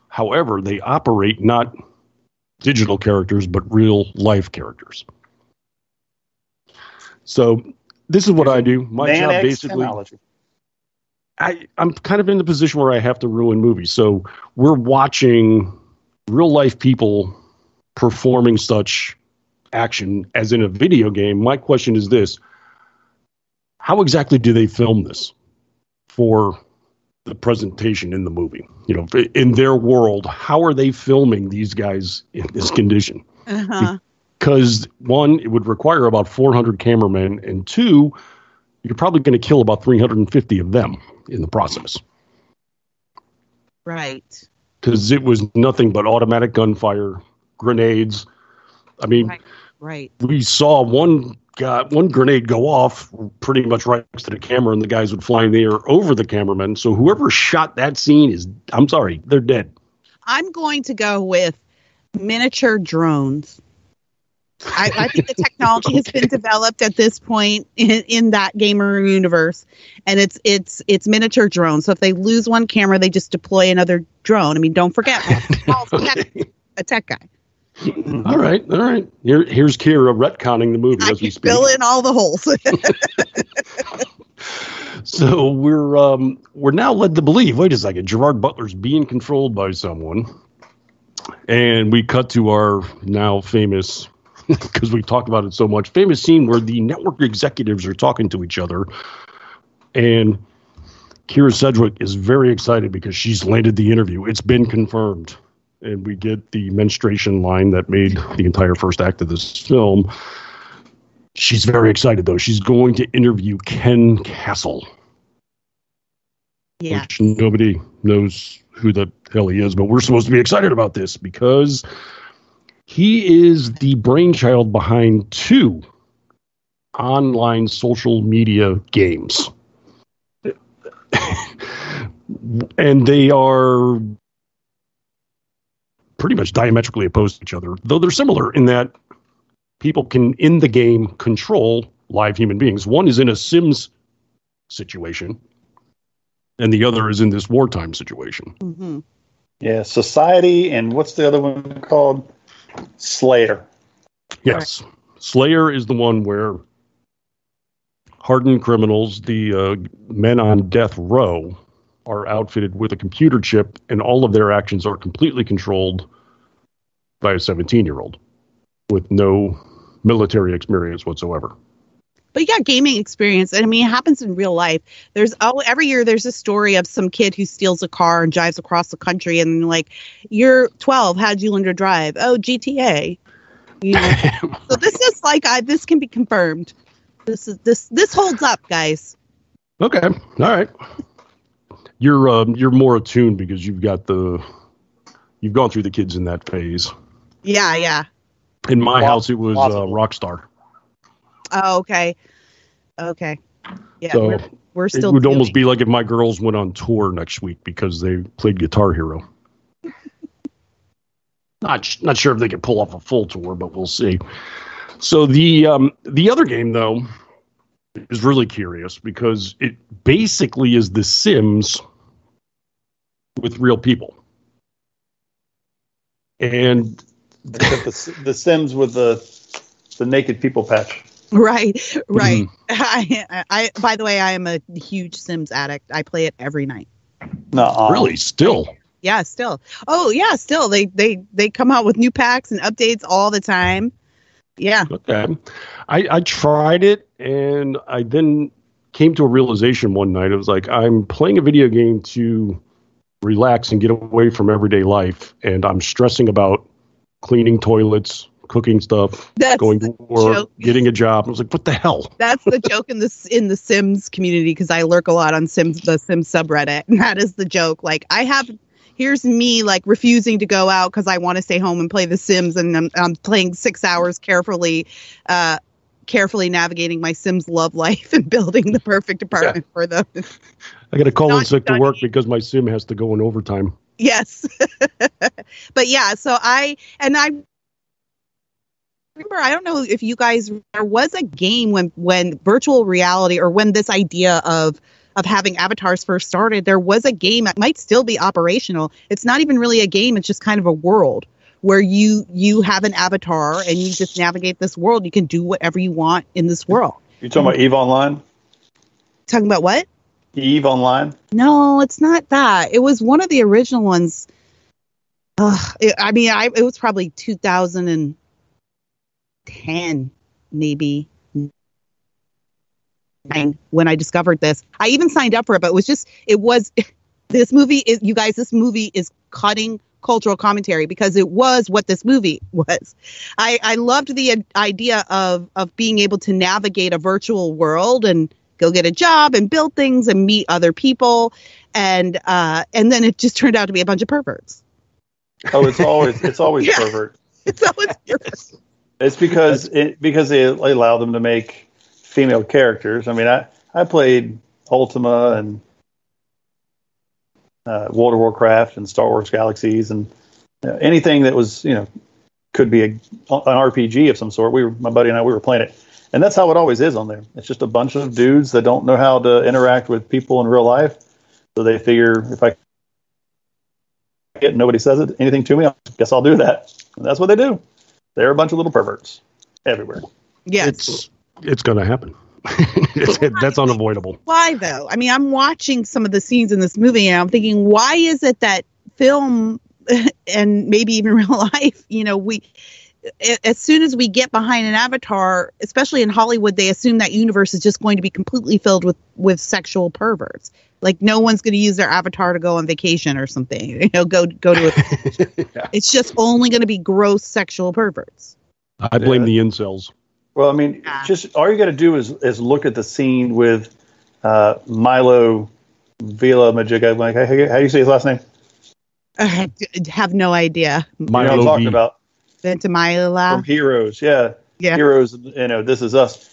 Speaker 4: However, they operate not digital characters, but real life characters. So this is what I do. My job basically... Technology. I'm kind of in the position where I have to ruin movies. So we're watching real life people performing such action as in a video game. My question is this: how exactly do they film this for the presentation in the movie? In their world, how are they filming these guys in this condition? Because 1, it would require about 400 cameramen, and 2, you're probably going to kill about 350 of them in the process.
Speaker 6: Right.
Speaker 4: Because it was nothing but automatic gunfire, grenades. I mean,
Speaker 6: right.
Speaker 4: We saw one grenade go off pretty much right next to the camera, and the guys would fly in the air over the cameraman. So whoever shot that scene I'm sorry, they're dead. I'm
Speaker 6: going to go with miniature drones. I think the technology has been developed at this point in that gamer universe, and it's miniature drones. So if they lose one camera, they just deploy another drone. I mean, don't forget, a tech guy.
Speaker 4: All right. Here's Kira retconning the movie as we speak.
Speaker 6: Fill in all the holes.
Speaker 4: So we're now led to believe. Wait a second, Gerard Butler's being controlled by someone, and we cut to our now famous. Because we talked about it so much, famous scene where the network executives are talking to each other, and Kira Sedgwick is very excited because she's landed the interview. It's been confirmed, and we get the menstruation line that made the entire first act of this film. She's very excited, though. She's going to interview Ken Castle.
Speaker 6: Yeah.
Speaker 4: Which nobody knows who the hell he is, but we're supposed to be excited about this because he is the brainchild behind 2 online social media games. And they are pretty much diametrically opposed to each other, though they're similar in that people can, in the game, control live human beings. One is in a Sims situation, and the other is in this wartime situation.
Speaker 6: Mm-hmm.
Speaker 5: Yeah, Society, and what's the other one called? Slayer.
Speaker 4: Yes. Slayer is the one where hardened criminals, the men on death row, are outfitted with a computer chip, and all of their actions are completely controlled by a 17-year-old with no military experience whatsoever.
Speaker 6: But you got gaming experience, and I mean, it happens in real life. Every year there's a story of some kid who steals a car and drives across the country, and like, you're 12, how'd you learn to drive? Oh, GTA. You know? So this is like, this can be confirmed. This holds up, guys.
Speaker 4: Okay, all right. You're more attuned because you've gone through the kids in that phase.
Speaker 6: Yeah.
Speaker 4: In my house, it was Rockstar.
Speaker 6: Oh, okay. Yeah,
Speaker 4: so
Speaker 6: we're still.
Speaker 4: It would almost be like if my girls went on tour next week because they played Guitar Hero. Not sure if they could pull off a full tour, but we'll see. So the other game though is really curious because it basically is The Sims with real people, and
Speaker 5: the Sims with the naked people patch.
Speaker 6: Right.
Speaker 4: Mm-hmm.
Speaker 6: I by the way, I am a huge Sims addict. I play it every night.
Speaker 5: No,
Speaker 4: really, still.
Speaker 6: Yeah, still. Oh, yeah, still. They come out with new packs and updates all the time. Yeah.
Speaker 4: Okay. I tried it, and I then came to a realization one night. It was like, I'm playing a video game to relax and get away from everyday life, and I'm stressing about cleaning toilets, cooking stuff, going to work, joke. Getting a job. I was like, what the hell?
Speaker 6: That's the joke in the Sims community, because I lurk a lot on the Sims subreddit, and that is the joke. Like, here's me like refusing to go out because I want to stay home and play The Sims, and I'm playing 6 hours carefully navigating my Sims love life and building the perfect apartment for them.
Speaker 4: I got to call in sick to work because my Sim has to go in overtime.
Speaker 6: Yes. But yeah, so I remember, I don't know if you guys, there was a game when virtual reality, or when this idea of having avatars first started, there was a game that might still be operational. It's not even really a game. It's just kind of a world where you have an avatar and you just navigate this world. You can do whatever you want in this world.
Speaker 5: You're talking about EVE Online?
Speaker 6: Talking about what?
Speaker 5: EVE Online?
Speaker 6: No, it's not that. It was one of the original ones. It was probably 2010, maybe. When I discovered this, I even signed up for it, but this movie is cutting cultural commentary, because it was what this movie was. I loved the idea of being able to navigate a virtual world and go get a job and build things and meet other people, and then it just turned out to be a bunch of perverts.
Speaker 5: Oh, it's always
Speaker 6: Yeah.
Speaker 5: pervert.
Speaker 6: It's always perverts.
Speaker 5: It's because they allow them to make female characters. I mean, I played Ultima and World of Warcraft and Star Wars Galaxies, and anything that was, could be an RPG of some sort. My buddy and I, we were playing it, and that's how it always is on there. It's just a bunch of dudes that don't know how to interact with people in real life, so they figure, if I get nobody says anything to me, I guess I'll do that. And that's what they do. They're a bunch of little perverts everywhere.
Speaker 6: Yes.
Speaker 4: It's going to happen. That's unavoidable.
Speaker 6: Why, though? I mean, I'm watching some of the scenes in this movie, and I'm thinking, why is it that film and maybe even real life, as soon as we get behind an avatar, especially in Hollywood, they assume that universe is just going to be completely filled with sexual perverts. Like, no one's going to use their avatar to go on vacation or something. Go to a yeah. It's just only going to be gross sexual perverts.
Speaker 4: I blame the incels.
Speaker 5: Well, I mean, just all you got to do is look at the scene with Milo Villa-Majiga. Like, how do you say his last name?
Speaker 6: I have no idea.
Speaker 5: You know what I'm talking about?
Speaker 6: Ventimiglia.
Speaker 5: From Heroes, yeah. Heroes, This Is Us.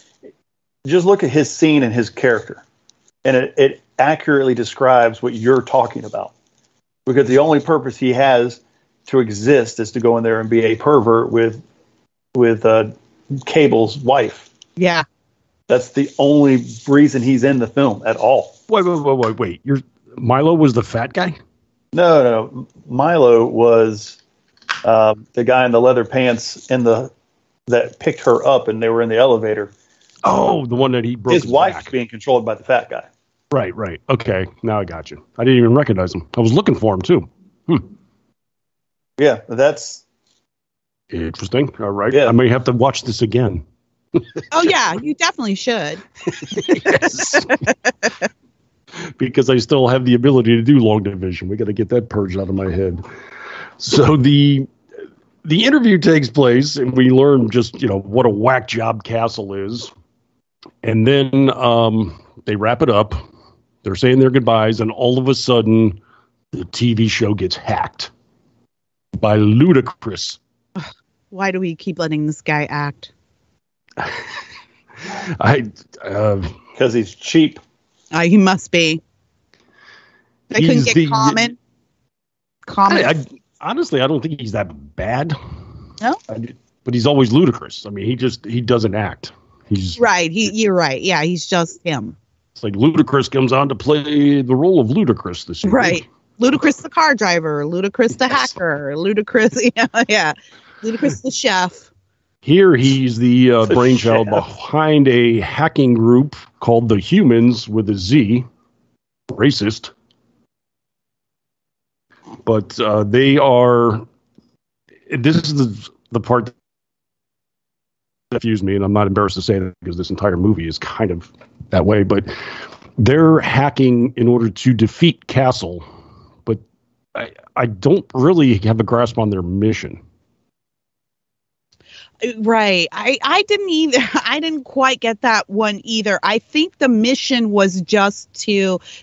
Speaker 5: Just look at his scene and his character, and it accurately describes what you're talking about. Because the only purpose he has to exist is to go in there and be a pervert with Cable's wife.
Speaker 6: Yeah.
Speaker 5: That's the only reason he's in the film at all.
Speaker 4: Wait. Milo was the fat guy?
Speaker 5: No. Milo was the guy in the leather pants that picked her up, and they were in the elevator.
Speaker 4: Oh, the one that he broke his
Speaker 5: wife
Speaker 4: back.
Speaker 5: Being controlled by the fat guy.
Speaker 4: Right. Okay, now I got you. I didn't even recognize him. I was looking for him, too.
Speaker 5: Yeah, that's...
Speaker 4: Interesting. All right.
Speaker 5: Yeah.
Speaker 4: I may have to watch this again.
Speaker 6: Oh, yeah, you definitely should.
Speaker 4: Yes. Because I still have the ability to do long division. We got to get that purged out of my head. So the interview takes place, and we learn just, what a whack job Castle is. And then they wrap it up. They're saying their goodbyes, and all of a sudden, the TV show gets hacked by Ludacris.
Speaker 6: Why do we keep letting this guy act?
Speaker 5: Because he's cheap.
Speaker 6: He must be. They couldn't get Common.
Speaker 4: Honestly, I don't think he's that bad.
Speaker 6: No?
Speaker 4: But he's always ludicrous. I mean, he doesn't act. He's
Speaker 6: right. You're right. Yeah, he's just him.
Speaker 4: It's like Ludacris comes on to play the role of Ludacris this year.
Speaker 6: Right. Ludacris the car driver, Ludacris the hacker, Ludacris, yeah. Ludacris the chef.
Speaker 4: Here he's the brainchild behind a hacking group called the Humans with a Z. Racist. But they are... This is the part that confused me, and I'm not embarrassed to say that because this entire movie is kind of that way, but they're hacking in order to defeat Castle, but I don't really have a grasp on their mission.
Speaker 6: Right. I didn't either. I didn't quite get that one either. I think the mission was just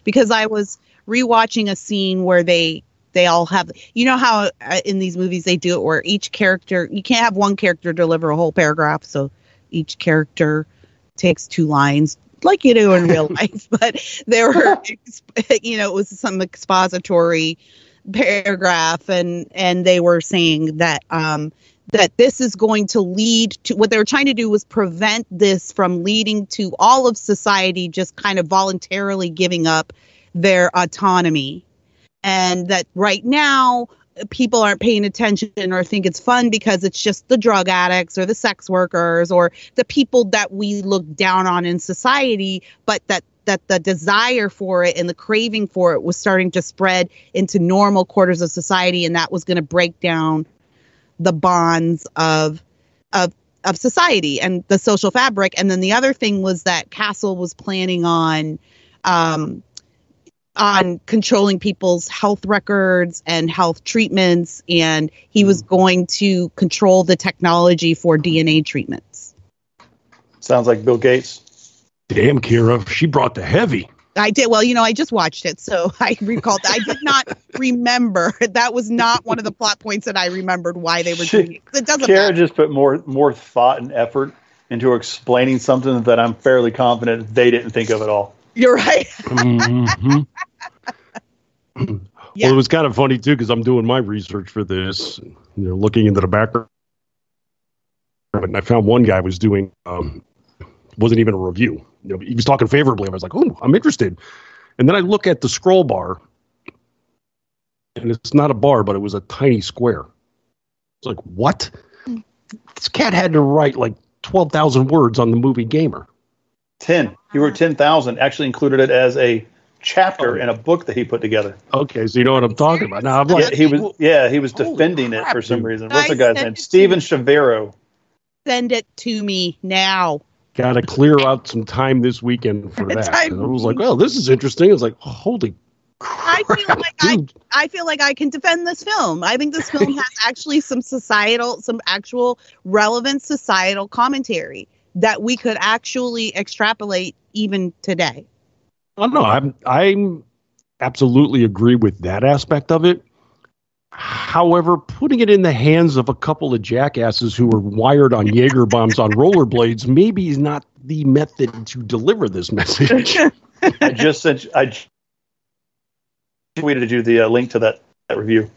Speaker 6: because I was rewatching a scene where they all have, how in these movies they do it where each character, you can't have one character deliver a whole paragraph. So each character takes 2 lines like you do in real life. But there were, it was some expository paragraph and they were saying that, that this is going to lead to what they were trying to do was prevent this from leading to all of society just kind of voluntarily giving up their autonomy. And that right now people aren't paying attention or think it's fun because it's just the drug addicts or the sex workers or the people that we look down on in society, but that the desire for it and the craving for it was starting to spread into normal quarters of society. And that was going to break down the bonds of society and the social fabric. And then the other thing was that Castle was planning on controlling people's health records and health treatments, and he was going to control the technology for DNA treatments.
Speaker 5: Sounds like Bill Gates.
Speaker 4: Damn, Kira, she brought the heavy.
Speaker 6: I did. Well, I just watched it, so I recalled. I did not remember. That was not one of the plot points that I remembered why they were doing it. It doesn't
Speaker 5: Kara
Speaker 6: matter.
Speaker 5: just put more thought and effort into explaining something that I'm fairly confident they didn't think of at all.
Speaker 6: You're right.
Speaker 4: Mm-hmm.
Speaker 6: Yeah.
Speaker 4: Well, it was kind of funny, too, because I'm doing my research for this, looking into the background. And I found one guy was doing, wasn't even a review. He was talking favorably. I was like, oh, I'm interested. And then I look at the scroll bar, and it's not a bar, but it was a tiny square. It's like, what? This cat had to write like 12,000 words on the movie Gamer.
Speaker 5: 10. He wrote 10,000. Actually included it as a chapter in a book that he put together.
Speaker 4: Okay, so you know what I'm talking about. Now I'm like,
Speaker 5: he was defending it for some reason. What's the guy's name? Steven Shavero.
Speaker 6: Send it to me now.
Speaker 4: Got to clear out some time this weekend for that. And I was like, well, this is interesting. I was like, holy crap,
Speaker 6: I feel like I can defend this film. I think this film has actually some actual relevant societal commentary that we could actually extrapolate even today.
Speaker 4: Oh, no, I'm absolutely agree with that aspect of it. However, putting it in the hands of a couple of jackasses who were wired on Jaeger bombs on rollerblades maybe is not the method to deliver this message.
Speaker 5: I tweeted you the link to that review.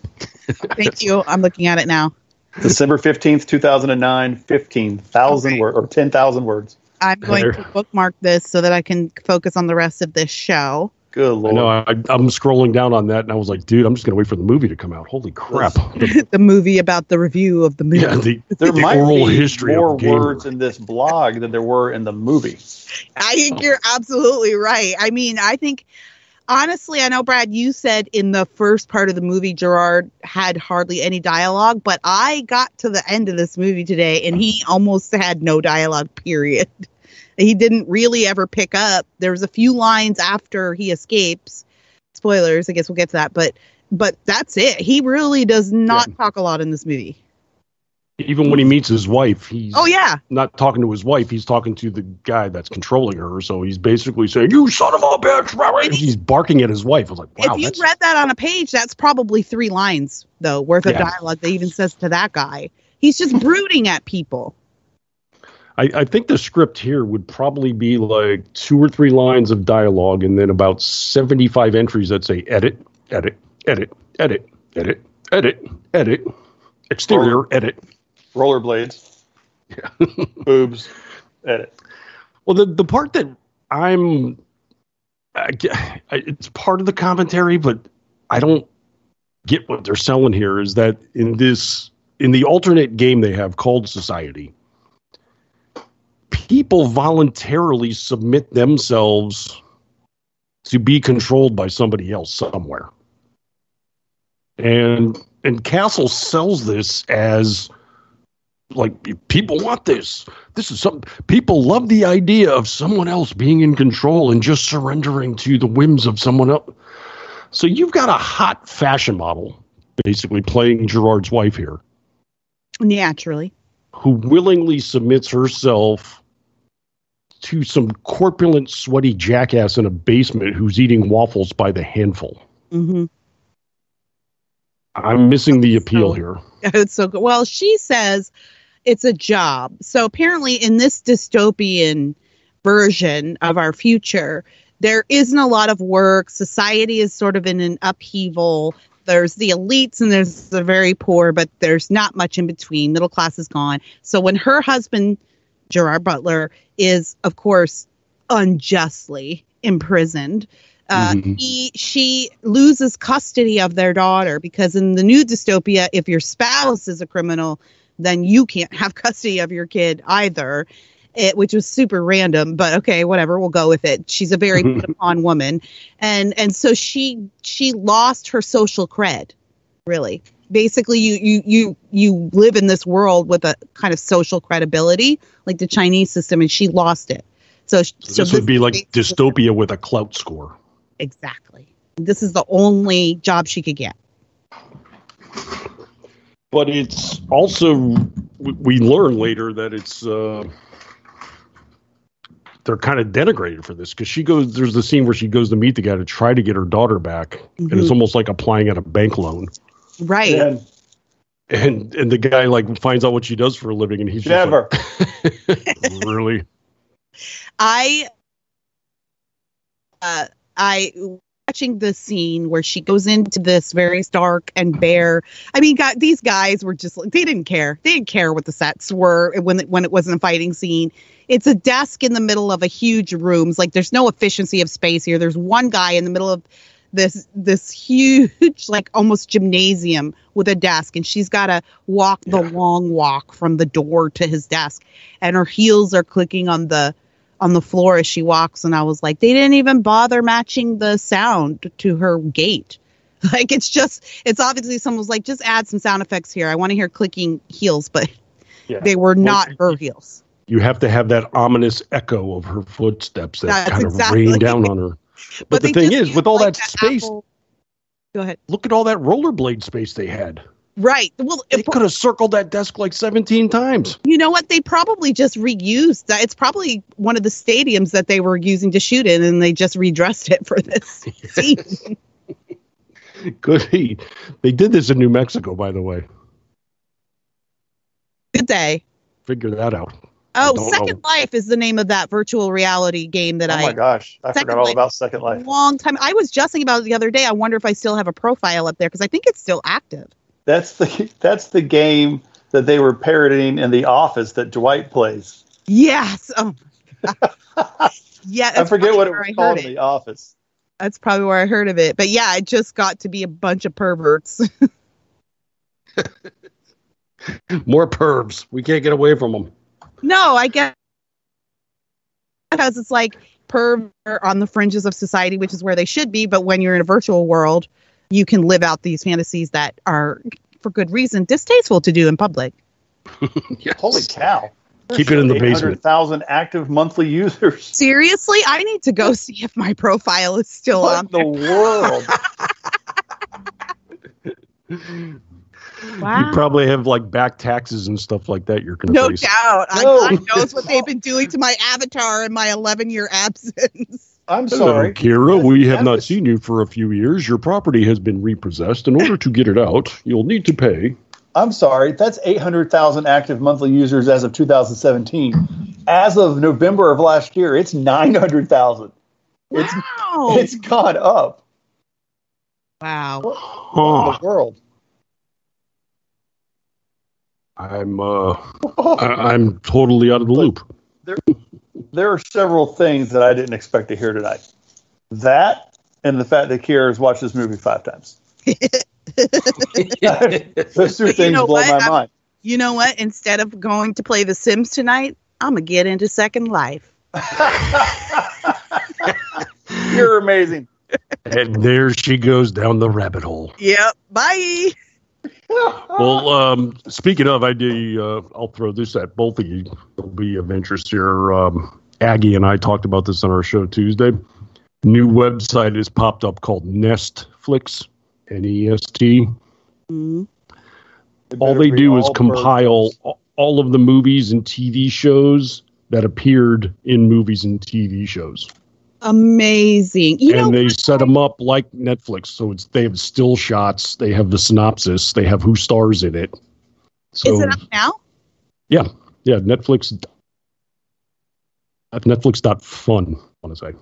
Speaker 6: Thank you. I'm looking at it now.
Speaker 5: December 15th, 2009, 15,000 words or 10,000 words.
Speaker 6: I'm going to bookmark this so that I can focus on the rest of this show.
Speaker 5: Good Lord.
Speaker 4: I know, I'm scrolling down on that, and I was like, dude, I'm just going to wait for the movie to come out. Holy crap.
Speaker 6: The movie about the review of the movie.
Speaker 4: Yeah,
Speaker 5: there
Speaker 4: the
Speaker 5: might
Speaker 4: oral
Speaker 5: be
Speaker 4: history
Speaker 5: more
Speaker 4: of gamer.
Speaker 5: words in this blog than there were in the movie.
Speaker 6: I think you're absolutely right. I mean, I think, honestly, I know, Brad, you said in the first part of the movie, Gerard had hardly any dialogue, but I got to the end of this movie today, and he almost had no dialogue, period. He didn't really ever pick up. There was a few lines after he escapes. Spoilers, I guess we'll get to that. But that's it. He really does not talk a lot in this movie.
Speaker 4: Even when he meets his wife, he's not talking to his wife. He's talking to the guy that's controlling her. So he's basically saying, "You son of a bitch!" He's barking at his wife. I was like, wow.
Speaker 6: If you read that on a page, that's probably 3 lines, though, worth of dialogue that even says to that guy. He's just brooding at people.
Speaker 4: I think the script here would probably be like 2 or 3 lines of dialogue and then about 75 entries that say edit, edit, edit, edit, edit, edit, edit, exterior, edit.
Speaker 5: Rollerblades.
Speaker 4: Yeah.
Speaker 5: Boobs. Edit.
Speaker 4: Well, the part that it's part of the commentary, but I don't get what they're selling here is that in the alternate game they have called Society, people voluntarily submit themselves to be controlled by somebody else somewhere. And Castle sells this as like, people want this. This is something people love, the idea of someone else being in control and just surrendering to the whims of someone else. So you've got a hot fashion model basically playing Gerard's wife here.
Speaker 6: Naturally. Who
Speaker 4: willingly submits herself to some corpulent, sweaty jackass in a basement who's eating waffles by the handful.
Speaker 6: Mm-hmm.
Speaker 4: I'm missing the appeal here.
Speaker 6: It's so good. Well, she says it's a job. So apparently in this dystopian version of our future, there isn't a lot of work. Society is sort of in an upheaval. There's the elites and there's the very poor, but there's not much in between. Middle class is gone. So when her husband, Gerard Butler, is, of course, unjustly imprisoned, she loses custody of their daughter, because in the new dystopia, if your spouse is a criminal, then you can't have custody of your kid either, which was super random, but okay, whatever, we'll go with it. She's a very put upon woman. And so she lost her social cred, really. Basically, you live in this world with a kind of social credibility, like the Chinese system, and she lost it. So
Speaker 4: this would be like dystopia with a clout score.
Speaker 6: Exactly. This is the only job she could get.
Speaker 4: But it's also, we learn later that it's they're kind of denigrated for this, because there's the scene where she goes to meet the guy to try to get her daughter back, and it's almost like applying at a bank loan.
Speaker 6: Right.
Speaker 5: Yeah.
Speaker 4: And the guy like finds out what she does for a living, and he's
Speaker 5: never
Speaker 4: just like, really.
Speaker 6: I watching the scene where she goes into this very dark and bare. I mean, these guys were just like, they didn't care. They didn't care what the sets were when it wasn't a fighting scene. It's a desk in the middle of a huge room. It's like there's no efficiency of space here. There's one guy in the middle of this huge, like almost gymnasium with a desk, and she's got to walk the long walk from the door to his desk, and her heels are clicking on the floor as she walks. And I was like, they didn't even bother matching the sound to her gait. Like, it's obviously someone was like, just add some sound effects here. I want to hear clicking heels, but they were not her heels.
Speaker 4: You have to have that ominous echo of her footsteps that kind of rain down on her. But the thing is, with all that space,
Speaker 6: go ahead.
Speaker 4: Look at all that rollerblade space they had.
Speaker 6: Right. Well,
Speaker 4: they could have circled that desk like 17 times.
Speaker 6: You know what? They probably just reused that. It's probably one of the stadiums that they were using to shoot in, and they just redressed it for this scene.
Speaker 4: Could be. They did this in New Mexico, by the way.
Speaker 6: Good day.
Speaker 4: Figure that out.
Speaker 6: Oh, Second Life is the name of that virtual reality game that
Speaker 5: Oh my gosh. I forgot all about Second Life.
Speaker 6: Long time. I was just thinking about it the other day. I wonder if I still have a profile up there, because I think it's still active.
Speaker 5: That's the game that they were parodying in The Office that Dwight plays.
Speaker 6: Yes. Oh, Yeah,
Speaker 5: I forget what it was called in The Office.
Speaker 6: That's probably where I heard of it. But yeah, it just got to be a bunch of perverts.
Speaker 4: More pervs. We can't get away from them.
Speaker 6: No, I guess because it's like perv are on the fringes of society, which is where they should be. But when you're in a virtual world, you can live out these fantasies that are, for good reason, distasteful to do in public.
Speaker 4: Yes.
Speaker 5: Holy cow.
Speaker 4: Keep it in the basement.
Speaker 5: 800,000 active monthly users.
Speaker 6: Seriously? I need to go see if my profile is still
Speaker 5: What
Speaker 6: on
Speaker 5: in the
Speaker 6: there.
Speaker 5: world?
Speaker 6: Wow.
Speaker 4: You probably have like back taxes and stuff like that you're going to
Speaker 6: No
Speaker 4: face.
Speaker 6: doubt.
Speaker 5: No.
Speaker 6: God knows what they've been doing to my avatar in my 11-year absence.
Speaker 5: I'm
Speaker 4: Hello,
Speaker 5: sorry.
Speaker 4: Kira. We have not seen you for a few years. Your property has been repossessed. In order to get it out, you'll need to pay.
Speaker 5: I'm sorry. That's 800,000 active monthly users as of 2017. As of November of last year, it's 900,000.
Speaker 6: Wow.
Speaker 5: It's gone up.
Speaker 6: Wow.
Speaker 5: What in the world?
Speaker 4: I'm totally out of the loop.
Speaker 5: There are several things that I didn't expect to hear tonight. That and the fact that Kira has watched this movie 5 times. Those two things blow my mind.
Speaker 6: You know what? Instead of going to play The Sims tonight, I'm going to get into Second Life.
Speaker 5: You're amazing.
Speaker 4: And there she goes down the rabbit hole.
Speaker 6: Yep. Bye.
Speaker 4: Well, speaking of, I'll throw this at both of you. It'll be of interest here. Aggie and I talked about this on our show Tuesday. New website has popped up called Nestflix, Nest.
Speaker 6: Mm-hmm.
Speaker 4: All they do is compile all of the movies and TV shows that appeared in movies and TV shows.
Speaker 6: Amazing.
Speaker 4: And they set them up like Netflix. So they have still shots. They have the synopsis. They have who stars in it. So,
Speaker 6: is it up now?
Speaker 4: Yeah. Netflix. At Netflix.fun, I want to say.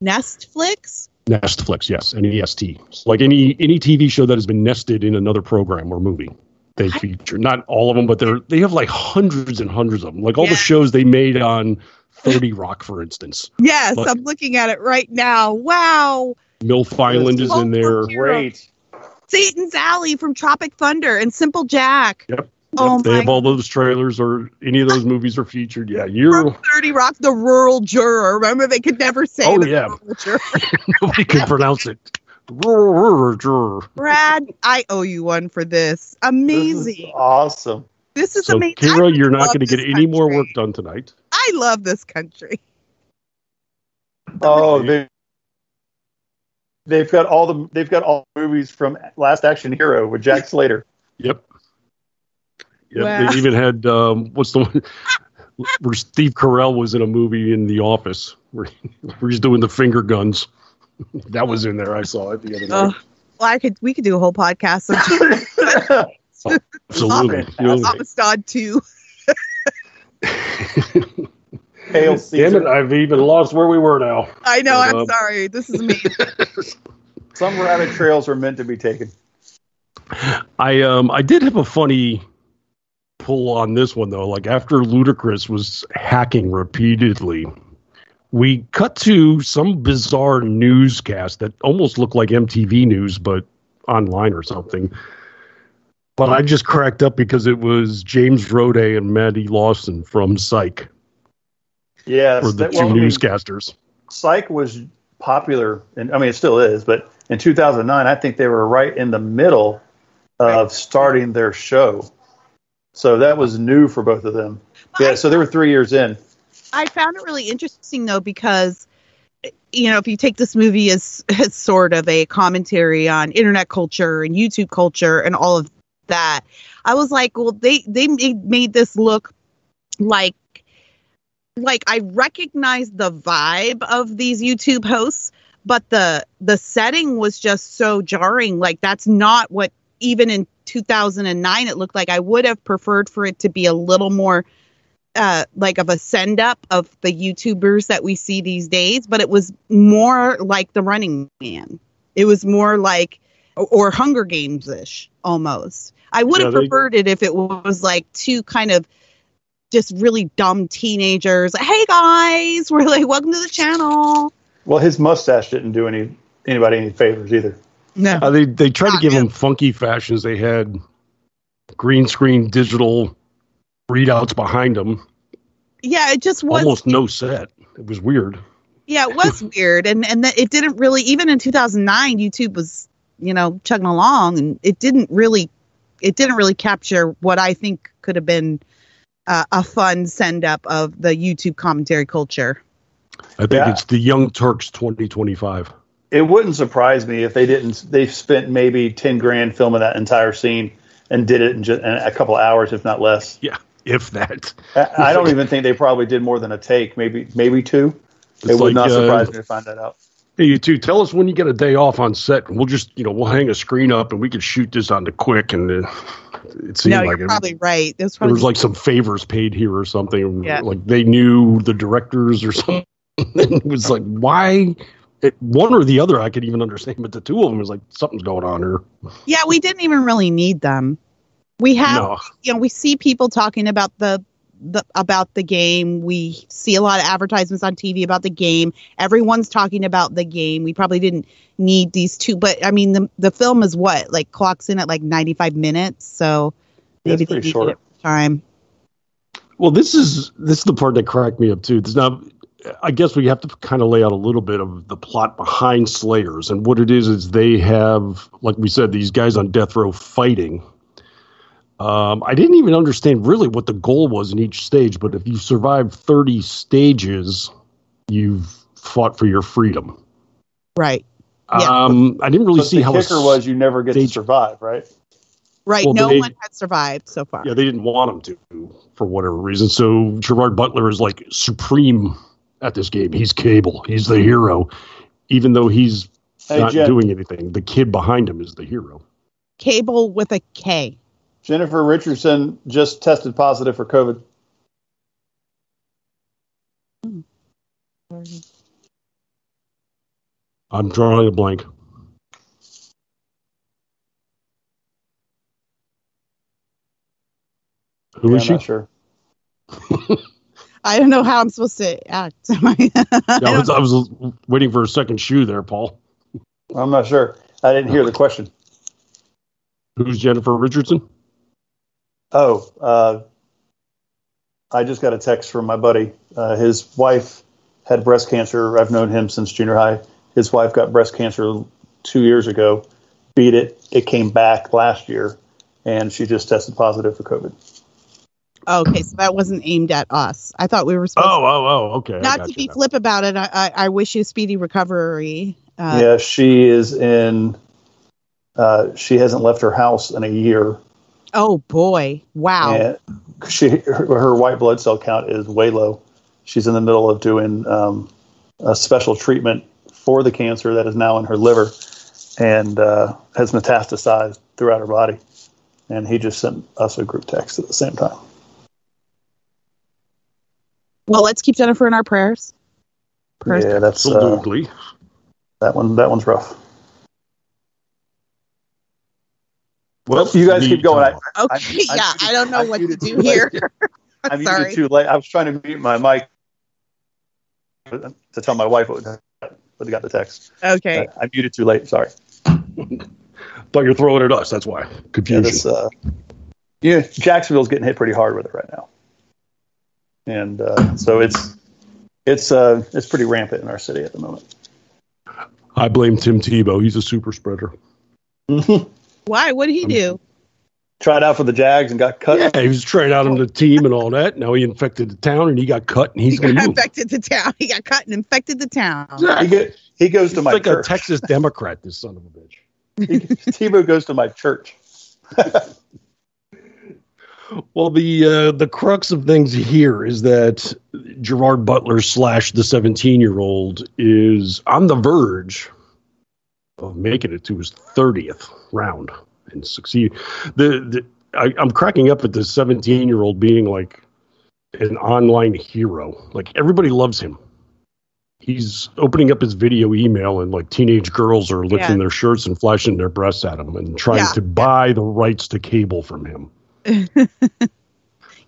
Speaker 6: Nestflix?
Speaker 4: Nestflix, yes. N-E-S-T. Like any TV show that has been nested in another program or movie. They feature, not all of them, but they have like hundreds and hundreds of them. Like all the shows they made on 30 Rock, for instance.
Speaker 6: Yes,
Speaker 4: like,
Speaker 6: I'm looking at it right now. Wow.
Speaker 4: MILF Island is in there.
Speaker 5: Great.
Speaker 6: Satan's Alley from Tropic Thunder and Simple Jack.
Speaker 4: Yep.
Speaker 6: Oh
Speaker 4: they have all those trailers or any of those movies are featured. Yeah, you're
Speaker 6: from 30 Rock, the rural juror. Remember, they could never say rural juror.
Speaker 4: Nobody could pronounce it. Rural juror.
Speaker 6: Brad, I owe you one for this. Amazing.
Speaker 5: This is awesome.
Speaker 6: This is
Speaker 4: so,
Speaker 6: amazing.
Speaker 4: Kira, you're not going to get any more work done tonight.
Speaker 6: I love this country.
Speaker 5: Oh, they've got all the movies from Last Action Hero with Jack Slater.
Speaker 4: Yep.
Speaker 6: Wow.
Speaker 4: They even had what's the one where Steve Carell was in a movie in The Office where he's doing the finger guns. That was in there. I saw it the other night.
Speaker 6: Well, we could do a whole podcast.
Speaker 4: Absolutely.
Speaker 6: Amistad 2.
Speaker 5: Hail Caesar.
Speaker 4: Damn it, I've even lost where we were now.
Speaker 6: I know, I'm sorry. This is me.
Speaker 5: Some rabbit trails are meant to be taken.
Speaker 4: I did have a funny pull on this one, though. Like, after Ludacris was hacking repeatedly, we cut to some bizarre newscast that almost looked like MTV News, but online or something. But I just cracked up because it was James Roday and Maddie Lawson from Psych.
Speaker 5: Yes.
Speaker 4: Were the two newscasters.
Speaker 5: Psych was popular, and I mean, it still is, but in 2009, I think they were right in the middle of starting their show. So that was new for both of them. Yeah, so they were 3 years in.
Speaker 6: I found it really interesting, though, because, you know, if you take this movie as sort of a commentary on internet culture and YouTube culture and all of that, I was like, well, they made this look like I recognize the vibe of these YouTube hosts, but the setting was just so jarring. Like, that's not what, even in 2009, it looked like. I would have preferred for it to be a little more like of a send up of the YouTubers that we see these days, but it was more like The Running Man. It was more like, or Hunger Games-ish almost. I would have preferred it if it was like two kind of just really dumb teenagers. Like, hey guys, we're like, welcome to the channel.
Speaker 5: Well, his mustache didn't do anybody any favors either.
Speaker 6: No,
Speaker 4: they tried to give him funky fashions. They had green screen digital readouts behind him.
Speaker 6: Yeah, it just was
Speaker 4: almost no set. It was weird.
Speaker 6: Yeah, it was weird, and it didn't really, even in 2009, YouTube was, chugging along, and it didn't really capture what I think could have been a fun send up of the YouTube commentary culture.
Speaker 4: I think it's the Young Turks 2025.
Speaker 5: It wouldn't surprise me if they spent maybe $10,000 filming that entire scene and did it in a couple of hours, if not less.
Speaker 4: Yeah, if that.
Speaker 5: I don't even think they probably did more than a take, maybe two. It would not surprise me to find that out.
Speaker 4: Hey, you two, tell us when you get a day off on set, and we'll just, we'll hang a screen up and we can shoot this on the quick. And it seemed like
Speaker 6: you're probably right.
Speaker 4: There was like some favors paid here or something.
Speaker 6: Yeah.
Speaker 4: Like they knew the directors or something. It was like, why? One or the other, I could even understand, but the two of them was like, something's going on here.
Speaker 6: Yeah, we didn't even really need them. We have, we see people talking about about the game. We see a lot of advertisements on TV about the game. Everyone's talking about the game. We probably didn't need these two, but I mean, the film is clocks in at 95 minutes, so maybe they needed short time.
Speaker 4: Well, this is the part that cracked me up too. Now, I guess we have to kind of lay out a little bit of the plot behind Slayers, and what it is they have, like we said, these guys on death row fighting. I didn't even understand really what the goal was in each stage, but if you survive 30 stages, you've fought for your freedom.
Speaker 6: Right.
Speaker 4: Yeah. I didn't really see how
Speaker 5: the kicker was you never get to survive, right?
Speaker 6: Right. Well, no one had survived so far.
Speaker 4: Yeah, they didn't want him to for whatever reason. So Gerard Butler is like supreme at this game. He's Cable. He's the hero. Even though he's not doing anything, the kid behind him is the hero.
Speaker 6: Cable with a K.
Speaker 5: Jennifer Richardson just tested positive for COVID.
Speaker 4: I'm drawing a blank. Who is she?
Speaker 5: I'm not sure.
Speaker 6: I don't know how I'm supposed to act.
Speaker 4: I was waiting for a second shoe there, Paul.
Speaker 5: I'm not sure. I didn't hear the question.
Speaker 4: Who's Jennifer Richardson?
Speaker 5: I just got a text from my buddy. His wife had breast cancer. I've known him since junior high. His wife got breast cancer 2 years ago, beat it. It came back last year, and she just tested positive for COVID.
Speaker 6: Okay, so that wasn't aimed at us. I thought we were supposed
Speaker 4: okay.
Speaker 6: Not to be flip about it. I wish you a speedy recovery.
Speaker 5: Yeah, she is in... she hasn't left her house in a year.
Speaker 6: Oh boy! Wow.
Speaker 5: And her white blood cell count is way low. She's in the middle of doing a special treatment for the cancer that is now in her liver and has metastasized throughout her body. And he just sent us a group text at the same time.
Speaker 6: Well, let's keep Jennifer in our prayers.
Speaker 5: Yeah, that's
Speaker 4: absolutely.
Speaker 5: That one's rough. Well, you guys keep going.
Speaker 6: I don't know what to do here.
Speaker 5: I'm muted too late. I was trying to mute my mic to tell my wife what got the text.
Speaker 6: Okay.
Speaker 5: I muted too late. Sorry.
Speaker 4: Thought you're throwing it at us. That's why. Confusion.
Speaker 5: Jacksonville's getting hit pretty hard with it right now, and so it's pretty rampant in our city at the moment.
Speaker 4: I blame Tim Tebow. He's a super spreader.
Speaker 6: Why? What did he do?
Speaker 5: Tried out for the Jags and got cut.
Speaker 4: Yeah, he was trying out on the team and all that. Now he infected the town and he got cut and he's going to move.
Speaker 6: Infected the town. He got cut and infected the town.
Speaker 5: He goes to my
Speaker 4: like
Speaker 5: church.
Speaker 4: A Texas Democrat, this son of a bitch.
Speaker 5: Tebow goes to my church.
Speaker 4: Well, the crux of things here is that Gerard Butler / the 17-year-old is on the verge of making it to his 30th round and succeed. I'm cracking up at the 17-year-old being like an online hero. Like everybody loves him. He's opening up his video email and like teenage girls are lifting their shirts and flashing their breasts at him and trying to buy the rights to cable from him.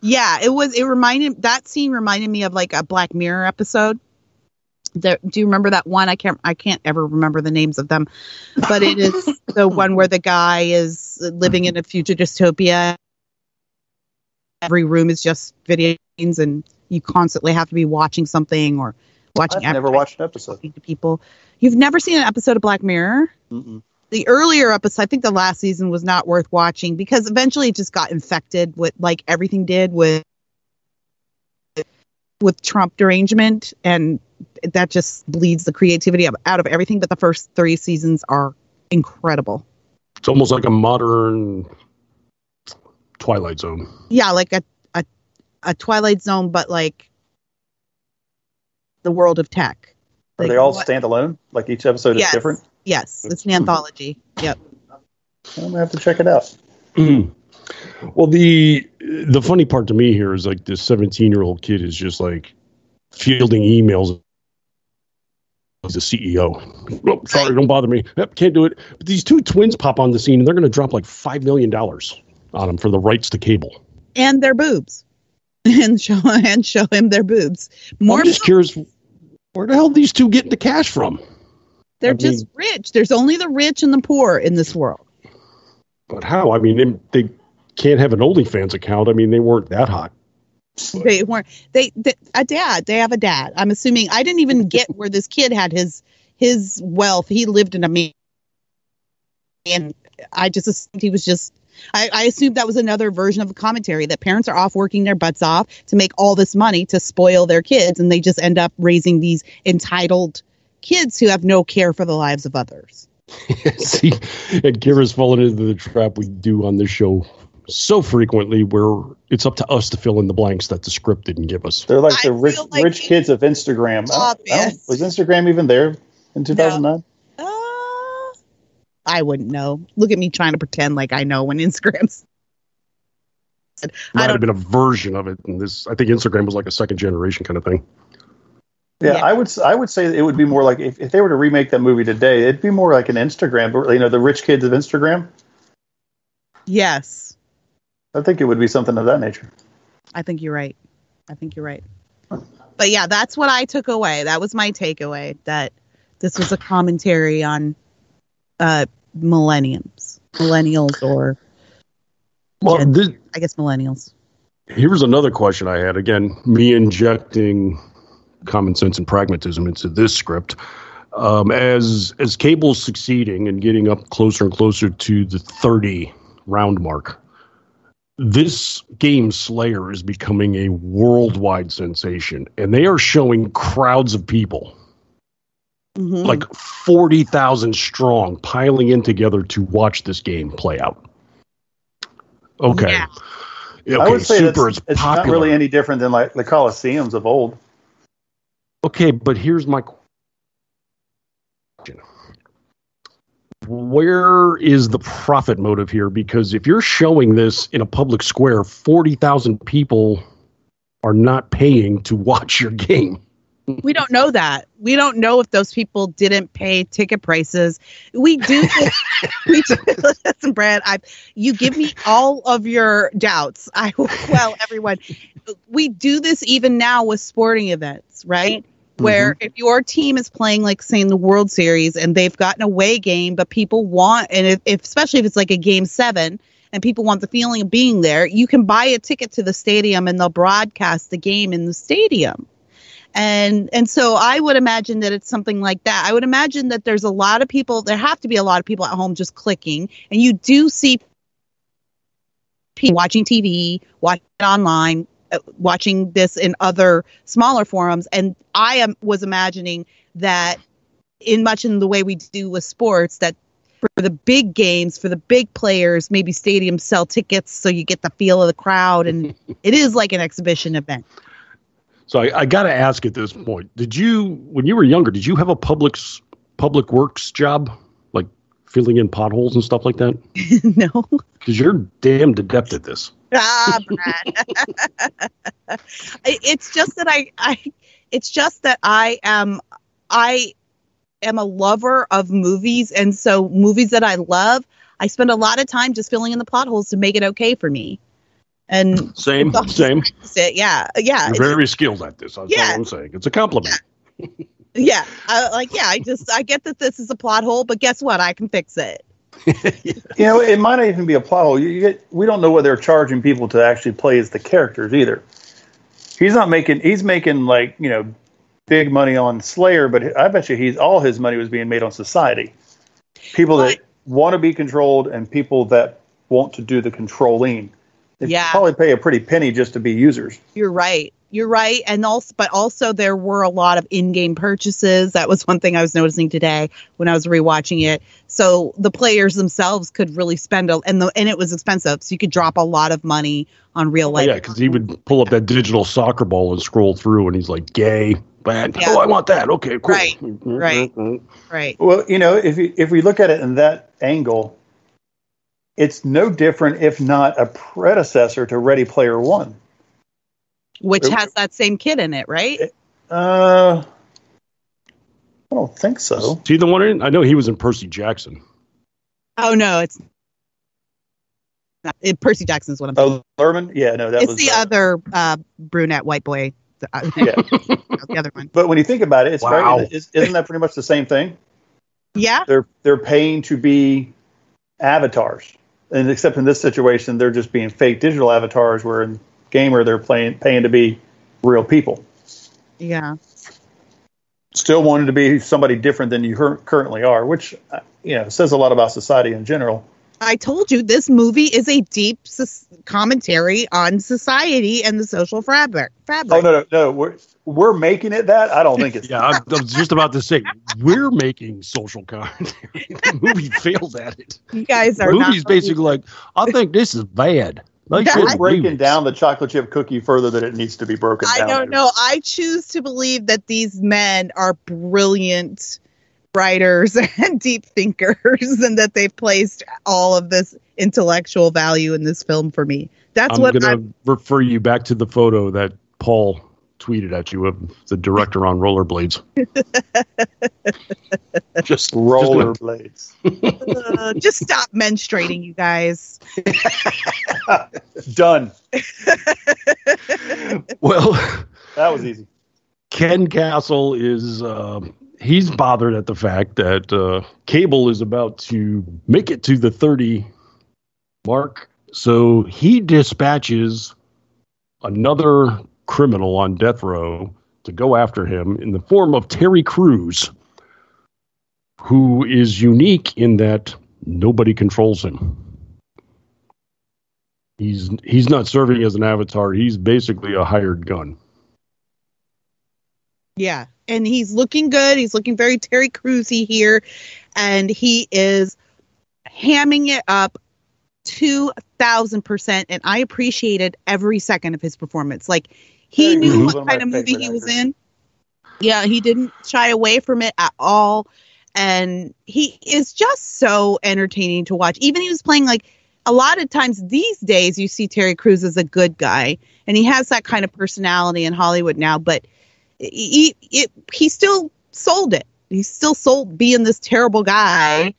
Speaker 6: Yeah, that scene reminded me of like a Black Mirror episode. Do you remember that one? I can't ever remember the names of them, but it is the one where the guy is living in a future dystopia. Every room is just video games, and you constantly have to be watching something or watching.
Speaker 5: I've never watched an episode.
Speaker 6: To people, you've never seen an episode of Black Mirror?
Speaker 5: Mm-mm.
Speaker 6: The earlier episode, I think the last season was not worth watching because eventually it just got infected with, like everything did with Trump derangement, and that just bleeds the creativity out of everything. But the first 3 seasons are incredible.
Speaker 4: It's almost like a modern Twilight Zone.
Speaker 6: Yeah, like a Twilight Zone, but like the world of tech.
Speaker 5: Are they all standalone? Like each episode is different?
Speaker 6: Yes, it's an anthology. Yep.
Speaker 5: I'm gonna have to check it out.
Speaker 4: Well, the funny part to me here is like this 17-year-old kid is just like fielding emails. He's a CEO. Oh, sorry, don't bother me. Yep, can't do it. But these 2 twins pop on the scene, and they're going to drop like $5 million on them for the rights to cable
Speaker 6: and their boobs, and show him their boobs.
Speaker 4: I'm just curious, where the hell these 2 getting the cash from?
Speaker 6: They're just rich. There's only the rich and the poor in this world.
Speaker 4: But how? I mean, they can't have an OnlyFans account. I mean, they weren't that hot.
Speaker 6: They weren't. They have a dad. I'm assuming. I didn't even get where this kid had his wealth. He lived in a man, and I just assumed he was just. I assumed that was another version of a commentary that parents are off working their butts off to make all this money to spoil their kids, and they just end up raising these entitled kids who have no care for the lives of others.
Speaker 4: See, and Kira's fallen into the trap we do on this show so frequently where it's up to us to fill in the blanks that the script didn't give us.
Speaker 5: They're like the rich kids of Instagram. Was Instagram even there in 2009?
Speaker 6: No. I wouldn't know. Look at me trying to pretend like I know when Instagram's.
Speaker 4: Might have been a version of it. And this, I think Instagram was like a second generation kind of thing.
Speaker 5: Yeah, I would say it would be more like if they were to remake that movie today, it'd be more like an Instagram, the rich kids of Instagram.
Speaker 6: Yes.
Speaker 5: I think it would be something of that nature.
Speaker 6: I think you're right. But yeah, that's what I took away. That was my takeaway, that this was a commentary on millennials or I guess millennials.
Speaker 4: Here's another question I had. Again, me injecting common sense and pragmatism into this script. As cable's succeeding and getting up closer and closer to the 30 round mark, this game Slayer is becoming a worldwide sensation, and they are showing crowds of people, like 40,000 strong, piling in together to watch this game play out. Okay.
Speaker 5: Yeah. Okay, I would say it's not really any different than like the Colosseums of old.
Speaker 4: Okay, but here's my question. Where is the profit motive here? Because if you're showing this in a public square, 40,000 people are not paying to watch your game.
Speaker 6: We don't know that. We don't know if those people didn't pay ticket prices. We do. Listen, Brad, you give me all of your doubts. Everyone, we do this even now with sporting events, right? Where if your team is playing, like, say, in the World Series and they've got an away game, but people want, and especially if it's like a Game 7 and people want the feeling of being there, you can buy a ticket to the stadium and they'll broadcast the game in the stadium. And so I would imagine that it's something like that. I would imagine that there's a lot of people, there have to be a lot of people at home just clicking, and you do see people watching TV, watching online, watching this in other smaller forums. And was imagining that in the way we do with sports, that for the big games, for the big players, maybe stadiums sell tickets so you get the feel of the crowd, and it is like an exhibition event.
Speaker 4: So I got to ask at this point, when you were younger, did you have a public works job, like filling in potholes and stuff like that?
Speaker 6: No. Because
Speaker 4: you're damned adept at this.
Speaker 6: Brad. It's just that I am a lover of movies, and so movies that I love, I spend a lot of time just filling in the plot holes to make it okay for me. And
Speaker 4: Same.
Speaker 6: Yeah.
Speaker 4: You're very skilled at this. That's all I'm saying. It's a compliment.
Speaker 6: Yeah. I get that this is a plot hole, but guess what? I can fix it.
Speaker 5: It might not even be a plot hole. We don't know what they're charging people to actually play as the characters either. He's making like, big money on Slayer, but I bet you all his money was being made on society. People that want to be controlled and people that want to do the controlling. They probably pay a pretty penny just to be users.
Speaker 6: You're right. And also there were a lot of in-game purchases. That was one thing I was noticing today when I was rewatching it. So the players themselves could really spend and it was expensive. So you could drop a lot of money on real life.
Speaker 4: Yeah, because he would pull up that digital soccer ball and scroll through, and he's like, "Gay, bad. Yeah. Oh, I want that. Okay, cool."
Speaker 6: Right.
Speaker 5: Well, if we look at it in that angle, it's no different, if not a predecessor to Ready Player One.
Speaker 6: Which has that same kid in it, right?
Speaker 5: I don't think so.
Speaker 4: Is he the one in? I know he was in Percy Jackson.
Speaker 6: Oh, no, it's not. Percy Jackson's what I'm thinking.
Speaker 5: Oh, Lerman? Yeah, no,
Speaker 6: it's the other brunette white boy. The other one.
Speaker 5: But when you think about it, it's very, isn't that pretty much the same thing?
Speaker 6: Yeah.
Speaker 5: They're paying to be avatars. And except in this situation, they're just being fake digital avatars, where in Gamer, they're paying to be real people.
Speaker 6: Yeah.
Speaker 5: Still wanting to be somebody different than you currently are, which, says a lot about society in general.
Speaker 6: I told you this movie is a deep commentary on society and the social fabric.
Speaker 5: Oh, no. We're making it that? I don't think it's
Speaker 4: Yeah, I was just about to say, we're making social commentary. The movie fails at it.
Speaker 6: You guys are
Speaker 4: The movie's basically like, I think this is bad.
Speaker 5: We're breaking down the chocolate chip cookie further than it needs to be broken down.
Speaker 6: I don't know. I choose to believe that these men are brilliant writers and deep thinkers, and that they've placed all of this intellectual value in this film for me.
Speaker 4: I'm going to refer you back to the photo that Paul tweeted at you of the director on rollerblades.
Speaker 5: Just rollerblades.
Speaker 6: Just stop menstruating, you guys.
Speaker 5: Done.
Speaker 4: Well,
Speaker 5: that was easy.
Speaker 4: Ken Castle is he's bothered at the fact that Cable is about to make it to the 30 mark, so he dispatches another criminal on death row to go after him in the form of Terry Crews, who is unique in that nobody controls him. He's not serving as an avatar. He's basically a hired gun. Yeah.
Speaker 6: And he's looking good. He's looking very Terry Crews-y here. And he is hamming it up 2,000%. And I appreciated every second of his performance. Like, he knew what kind of movie he was in. Yeah, he didn't shy away from it at all. And he is just so entertaining to watch. Even he was playing, like, a lot of times these days you see Terry Crews as a good guy. And he has that kind of personality in Hollywood now. But he still sold it. He still sold being this terrible guy.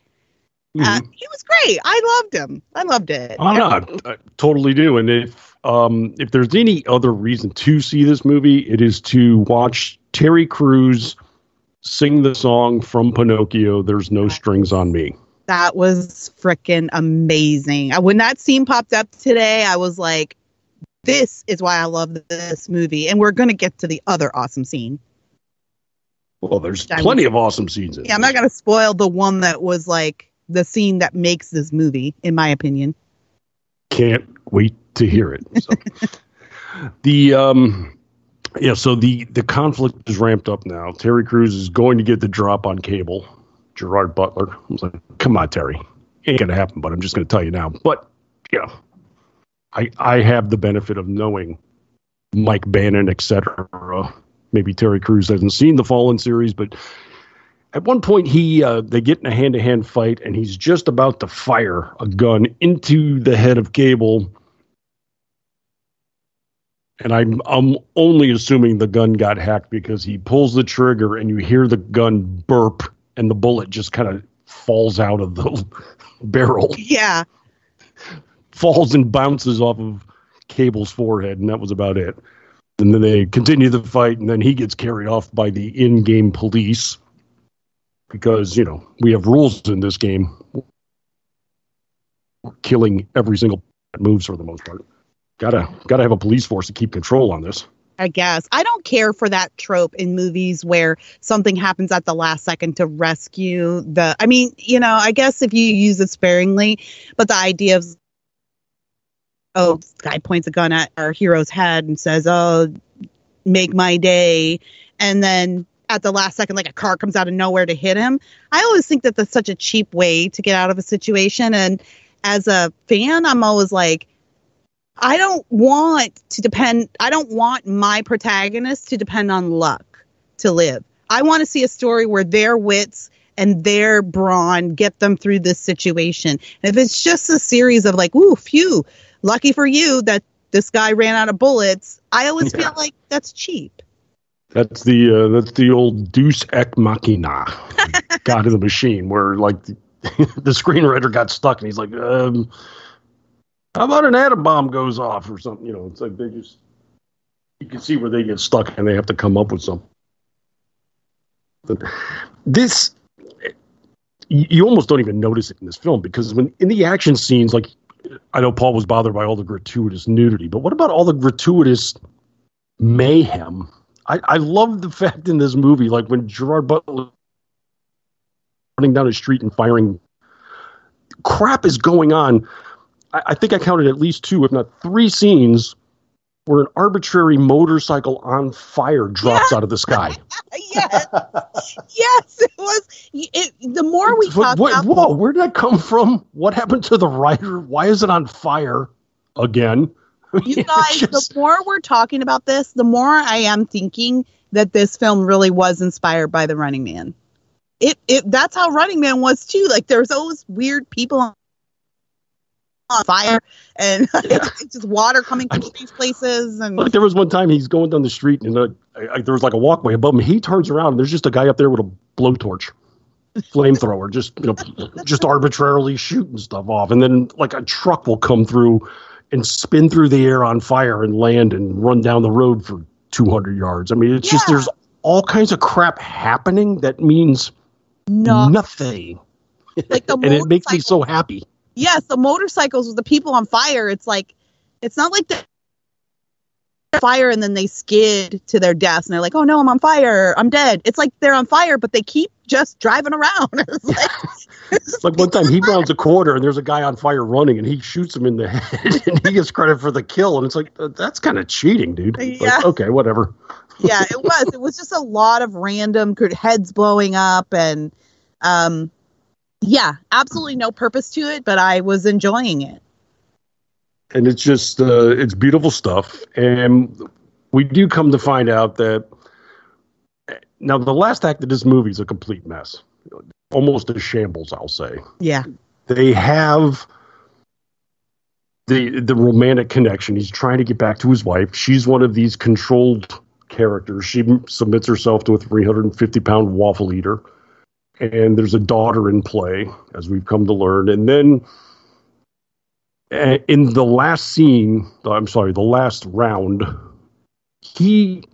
Speaker 6: He was great. I loved him. I loved it.
Speaker 4: I totally do. And if there's any other reason to see this movie, it is to watch Terry Crews sing the song from Pinocchio, There's No Strings on Me.
Speaker 6: That was freaking amazing. When that scene popped up today, I was like, this is why I love this movie. And we're going to get to the other awesome scene.
Speaker 4: Well, there's plenty of awesome scenes in it.
Speaker 6: I'm not going to spoil the one that was like the scene that makes this movie, in my opinion.
Speaker 4: Can't wait to hear it. So. The conflict is ramped up now. Terry Crews is going to get the drop on Cable. Gerard Butler. I was like, come on, Terry. Ain't going to happen, but I'm just going to tell you now. But, I have the benefit of knowing Mike Bannon, etc. Maybe Terry Crews hasn't seen the Fallen series, but at one point they get in a hand-to-hand fight, and he's just about to fire a gun into the head of Cable. And I'm only assuming the gun got hacked because he pulls the trigger and you hear the gun burp and the bullet just kind of falls out of the barrel.
Speaker 6: Yeah.
Speaker 4: Falls and bounces off of Cable's forehead, and that was about it. And then they continue the fight, and then he gets carried off by the in-game police because, you know, we have rules in this game. We're killing every single that moves for the most part. Gotta have a police force to keep control on this.
Speaker 6: I guess. I don't care for that trope in movies where something happens at the last second to rescue the... I mean, you know, I guess if you use it sparingly, but the idea of, oh, this guy points a gun at our hero's head and says, oh, make my day. And then at the last second, like a car comes out of nowhere to hit him. I always think that that's such a cheap way to get out of a situation. And as a fan, I'm always like, I don't want my protagonist to depend on luck to live. I want to see a story where their wits and their brawn get them through this situation. And if it's just a series of like, ooh, phew, lucky for you that this guy ran out of bullets, I always feel like that's cheap.
Speaker 4: That's the old Deus Ex Machina, God of the Machine, where like the screenwriter got stuck and he's like, how about an atom bomb goes off or something? You know, it's like you can see where they get stuck and they have to come up with something. This, you almost don't even notice it in this film because when in the action scenes, like, I know Paul was bothered by all the gratuitous nudity, but what about all the gratuitous mayhem? I love the fact in this movie, like when Gerard Butler running down the street and firing, crap is going on. I think I counted at least 2, if not 3 scenes where an arbitrary motorcycle on fire drops out of the sky.
Speaker 6: Yes, it was. The more we talk about...
Speaker 4: Whoa, where did that come from? What happened to the writer? Why is it on fire again?
Speaker 6: You guys, the more we're talking about this, the more I am thinking that this film really was inspired by The Running Man. That's how Running Man was too. Like there's always weird people on fire and it's just water coming from these places. And
Speaker 4: like there was one time he's going down the street and there was like a walkway above him. He turns around and there's just a guy up there with a blowtorch, flamethrower, just arbitrarily shooting stuff off. And then like a truck will come through and spin through the air on fire and land and run down the road for 200 yards. I mean, it's just there's all kinds of crap happening that means nothing.
Speaker 6: Like the
Speaker 4: and it makes me so happy.
Speaker 6: Yes, the motorcycles with the people on fire. It's like, it's not like the fire and then they skid to their deaths and they're like, oh no, I'm on fire, I'm dead. It's like they're on fire, but they keep just driving around. It's like
Speaker 4: one time he rounds a corner and there's a guy on fire running and he shoots him in the head and he gets credit for the kill. And it's like, that's kind of cheating, dude.
Speaker 6: Yeah.
Speaker 4: Like, okay, whatever.
Speaker 6: Yeah, it was. It was just a lot of random heads blowing up and, yeah, absolutely no purpose to it, but I was enjoying it.
Speaker 4: And it's just, it's beautiful stuff. And we do come to find out that now the last act of this movie is a complete mess. Almost a shambles, I'll say.
Speaker 6: Yeah.
Speaker 4: They have the romantic connection. He's trying to get back to his wife. She's one of these controlled characters. She submits herself to a 350-pound waffle eater. And there's a daughter in play, as we've come to learn. And then in the last scene, the last round, he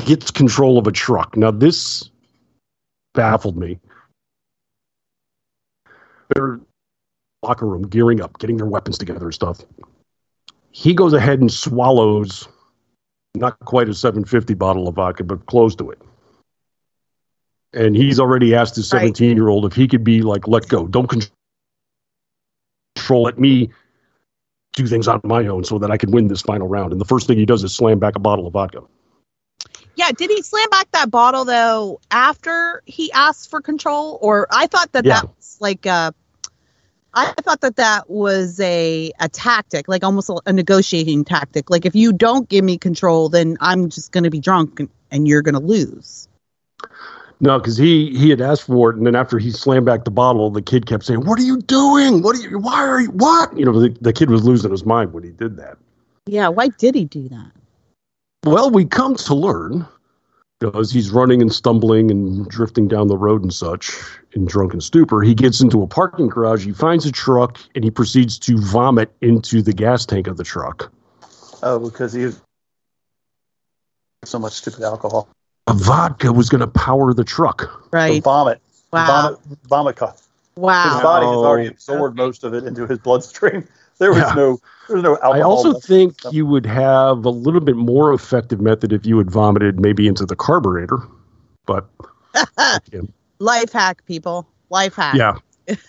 Speaker 4: gets control of a truck. Now, this baffled me. They're in the locker room, gearing up, getting their weapons together and stuff. He goes ahead and swallows not quite a 750 bottle of vodka, but close to it. And he's already asked his 17-year-old if he could be like, let go. Don't control. Let me do things on my own so that I can win this final round. And the first thing he does is slam back a bottle of vodka.
Speaker 6: Yeah, did he slam back that bottle, though, after he asked for control? Or I thought that was like I thought that was a tactic, like almost a negotiating tactic. Like, if you don't give me control, then I'm just going to be drunk and you're going to lose.
Speaker 4: No, because he had asked for it, and then after he slammed back the bottle, the kid kept saying, "What are you doing? Why are you, what?" You know, the kid was losing his mind when he did that.
Speaker 6: Yeah, why did he do that?
Speaker 4: Well, we come to learn As he's running and stumbling and drifting down the road and such in drunken stupor, he gets into a parking garage, he finds a truck, and he proceeds to vomit into the gas tank of the truck.
Speaker 5: Oh, because he has so much stupid alcohol.
Speaker 4: A vodka was going to power the truck.
Speaker 5: The vomit.
Speaker 6: Wow.
Speaker 5: Vomit cough.
Speaker 6: Wow.
Speaker 5: His body has already absorbed most of it into his bloodstream. There was no alcohol.
Speaker 4: I also think you would have a little bit more effective method if you had vomited maybe into the carburetor. But
Speaker 6: life hack, people. Life hack.
Speaker 4: Yeah.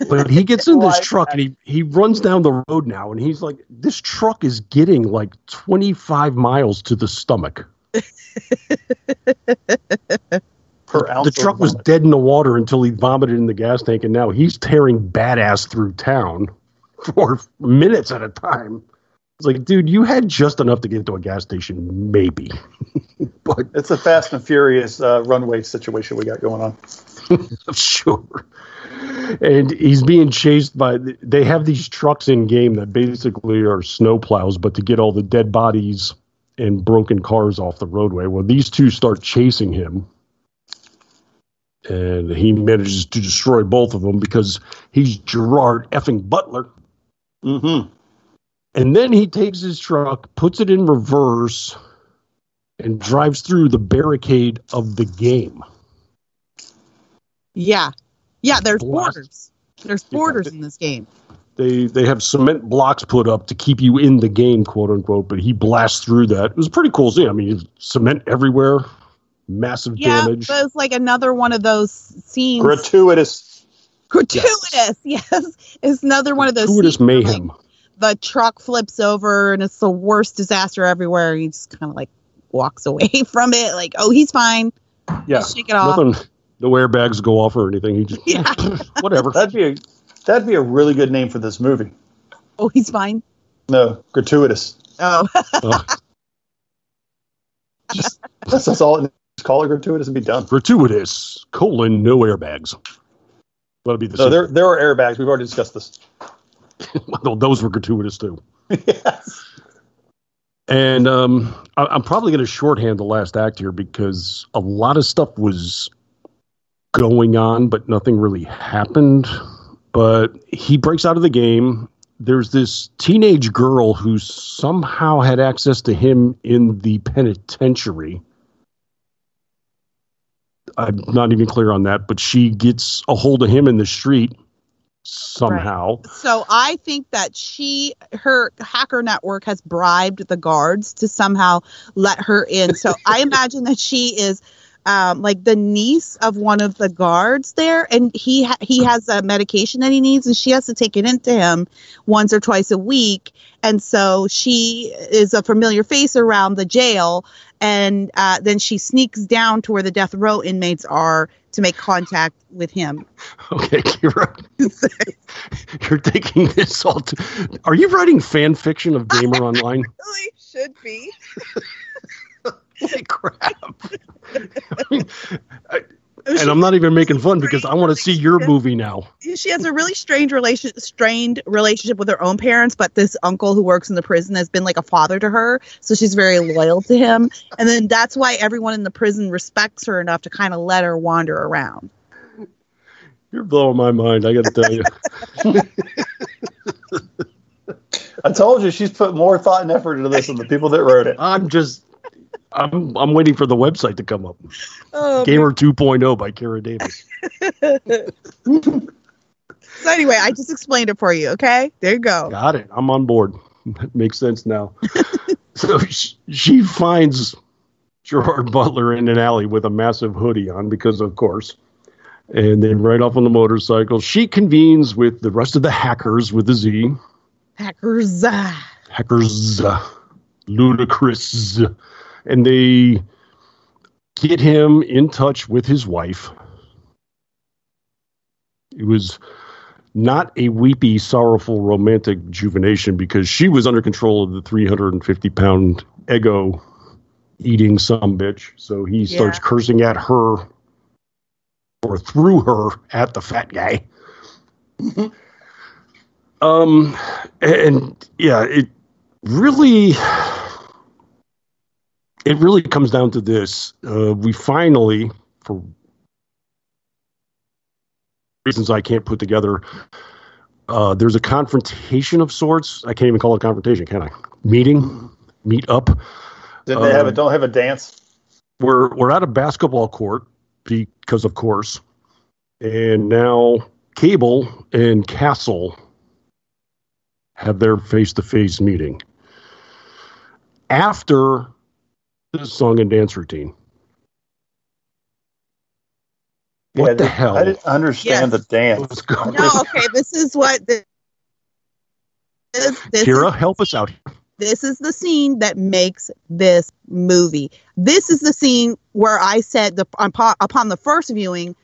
Speaker 4: But he gets in this truck and he runs down the road now, and he's like, this truck is getting like 25 miles to the stomach. The truck was dead in the water until he vomited in the gas tank, and now he's tearing badass through town for minutes at a time. It's like, dude, you had just enough to get to a gas station, maybe. But
Speaker 5: it's a Fast and Furious runway situation we got going on.
Speaker 4: Sure. And he's being chased by, they have these trucks in game that basically are snow plows, but to get all the dead bodies and broken cars off the roadway. Well, these two start chasing him, and he manages to destroy both of them because he's Gerard effing Butler.
Speaker 5: Mm-hmm.
Speaker 4: And then he takes his truck, puts it in reverse, and drives through the barricade of the game.
Speaker 6: Yeah. Yeah, there's borders. There's borders in this game.
Speaker 4: They have cement blocks put up to keep you in the game, quote unquote, but he blasts through that. It was pretty cool scene. I mean, cement everywhere, massive damage.
Speaker 6: Yeah, but it's like another one of those scenes.
Speaker 5: Gratuitous,
Speaker 6: yes. It's another one of those
Speaker 4: gratuitous mayhem.
Speaker 6: Like, the truck flips over and it's the worst disaster everywhere. He just kind of like walks away from it. Like, oh, he's fine.
Speaker 4: Yeah.
Speaker 6: Just shake it off.
Speaker 4: No airbags go off or anything. He just, whatever.
Speaker 5: That'd be a really good name for this movie.
Speaker 6: Oh, he's fine?
Speaker 5: No, gratuitous.
Speaker 6: Oh.
Speaker 5: That's all it needs. Call it gratuitous and be done.
Speaker 4: Gratuitous, no airbags. That'll be the same.
Speaker 5: There are airbags. We've already discussed this.
Speaker 4: Well, those were gratuitous too.
Speaker 5: Yes.
Speaker 4: And I'm probably going to shorthand the last act here because a lot of stuff was going on, but nothing really happened. But he breaks out of the game. There's this teenage girl who somehow had access to him in the penitentiary. I'm not even clear on that, but she gets a hold of him in the street somehow.
Speaker 6: Right. So I think that her hacker network has bribed the guards to somehow let her in. So I imagine that she is like the niece of one of the guards there, and he has a medication that he needs, and she has to take it into him once or twice a week. And so she is a familiar face around the jail, and then she sneaks down to where the death row inmates are to make contact with him.
Speaker 4: Okay, Kira, you're taking this all. Are you writing fan fiction of Gamer Online?
Speaker 6: Really should be.
Speaker 4: Holy crap. And I'm not even making fun because I want to see your movie now.
Speaker 6: She has a really strained relationship with her own parents, but this uncle who works in the prison has been like a father to her, so she's very loyal to him. And then that's why everyone in the prison respects her enough to kind of let her wander around.
Speaker 4: You're blowing my mind, I got to tell you.
Speaker 5: I told you she's put more thought and effort into this than the people that wrote it.
Speaker 4: I'm waiting for the website to come up.
Speaker 6: Oh,
Speaker 4: Gamer 2.0 by Kara Davis.
Speaker 6: So anyway, I just explained it for you, okay? There you go.
Speaker 4: Got it. I'm on board. That makes sense now. So she finds Gerard Butler in an alley with a massive hoodie on because, of course. And then right off on the motorcycle, she convenes with the rest of the hackers with a Z.
Speaker 6: Hackers.
Speaker 4: Ludicrous. And they get him in touch with his wife. It was not a weepy, sorrowful, romantic juvenation because she was under control of the 350-pound ego-eating sumbitch. So he starts cursing at her, or through her, at the fat guy. And yeah, it really... it really comes down to this. We finally, for reasons I can't put together, there's a confrontation of sorts. I can't even call it a confrontation, can I? Meet up.
Speaker 5: Did they don't have a dance?
Speaker 4: We're at a basketball court because, of course, and now Cable and Castle have their face-to-face meeting after the song and dance routine. What the hell?
Speaker 5: I didn't understand the dance.
Speaker 6: No, okay, this is what this
Speaker 4: Kira, help us out.
Speaker 6: This is the scene that makes this movie. This is the scene where I said upon the first viewing,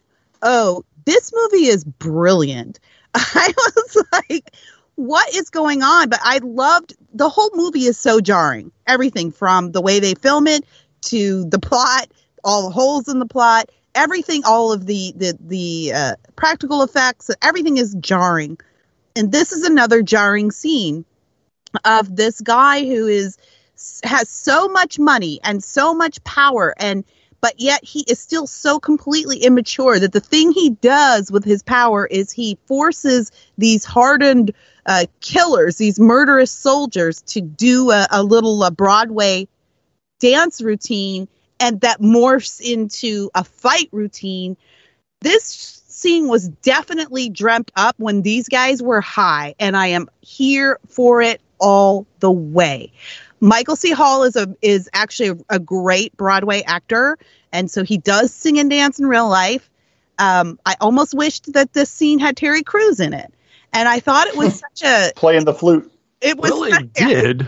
Speaker 6: oh, this movie is brilliant. I was like, what is going on? But I loved, the whole movie is so jarring. Everything from the way they film it to the plot, all the holes in the plot, everything, all of the practical effects, everything is jarring. And this is another jarring scene of this guy who has so much money and so much power, but yet he is still so completely immature that the thing he does with his power is he forces these hardened killers, these murderous soldiers, to do a little Broadway dance routine, and that morphs into a fight routine. This scene was definitely dreamt up when these guys were high, and I am here for it all the way. Michael C. Hall is actually a great Broadway actor, and so he does sing and dance in real life. I almost wished that this scene had Terry Crews in it, and I thought it was such a
Speaker 5: playing the flute.
Speaker 4: It did.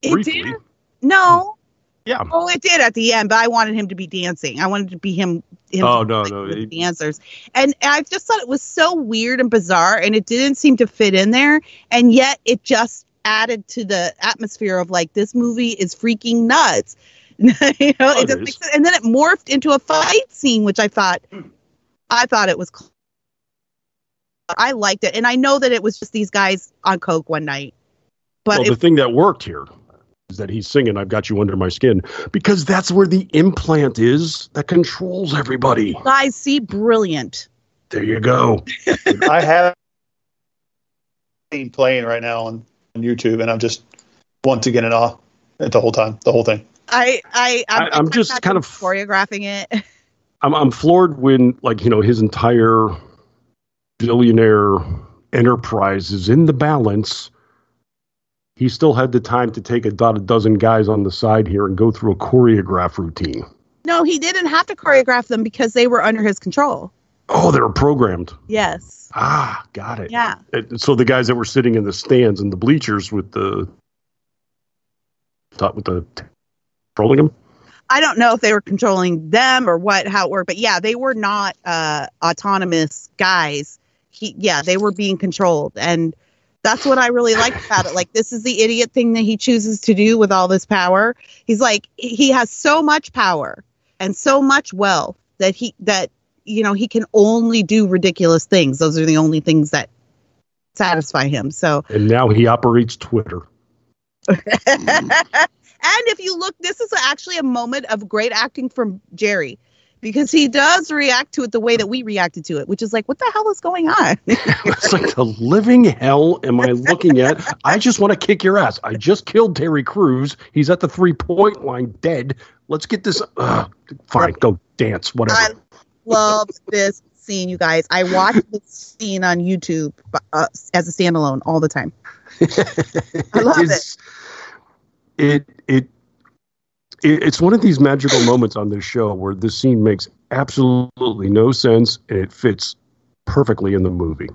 Speaker 6: It
Speaker 4: Briefly.
Speaker 6: did. No.
Speaker 4: Yeah.
Speaker 6: Oh, it did at the end, but I wanted him to be dancing. I wanted to be him
Speaker 4: no.
Speaker 6: With the dancers. And I just thought it was so weird and bizarre, and it didn't seem to fit in there. And yet it just added to the atmosphere of like, this movie is freaking nuts. It doesn't make sense. And then it morphed into a fight scene, which I thought it was cool. I liked it. And I know that it was just these guys on coke one night. But
Speaker 4: the thing that worked here is that he's singing "I've Got You Under My Skin" because that's where the implant is that controls everybody.
Speaker 6: Guys, see, brilliant.
Speaker 4: There you go.
Speaker 5: I have seen playing right now on YouTube, and I'm just once again in awe at the whole thing.
Speaker 6: I'm
Speaker 4: just kind of
Speaker 6: choreographing it.
Speaker 4: I'm floored when, like, his entire billionaire enterprise is in the balance. He still had the time to take about a dozen guys on the side here and go through a choreograph routine.
Speaker 6: No, he didn't have to choreograph them because they were under his control.
Speaker 4: Oh, they were programmed.
Speaker 6: Yes.
Speaker 4: Ah, got it.
Speaker 6: Yeah.
Speaker 4: So the guys that were sitting in the stands and the bleachers with the controlling them?
Speaker 6: I don't know if they were controlling them or how it worked, but yeah, they were not autonomous guys. They were being controlled, and that's what I really liked about it. Like, this is the idiot thing that he chooses to do with all this power. He's like, he has so much power and so much wealth that he can only do ridiculous things. Those are the only things that satisfy him. So,
Speaker 4: and now he operates Twitter.
Speaker 6: And if you look, this is actually a moment of great acting from Jerry, because he does react to it the way that we reacted to it, which is like, what the hell is going on?
Speaker 4: It's like, the living hell am I looking at? I just want to kick your ass. I just killed Terry Crews. He's at the 3-point line dead. Let's get this. Fine, go dance, whatever.
Speaker 6: I love this scene, you guys. I watch this scene on YouTube as a standalone all the time. I love it.
Speaker 4: It's one of these magical moments on this show where this scene makes absolutely no sense and it fits perfectly in the movie.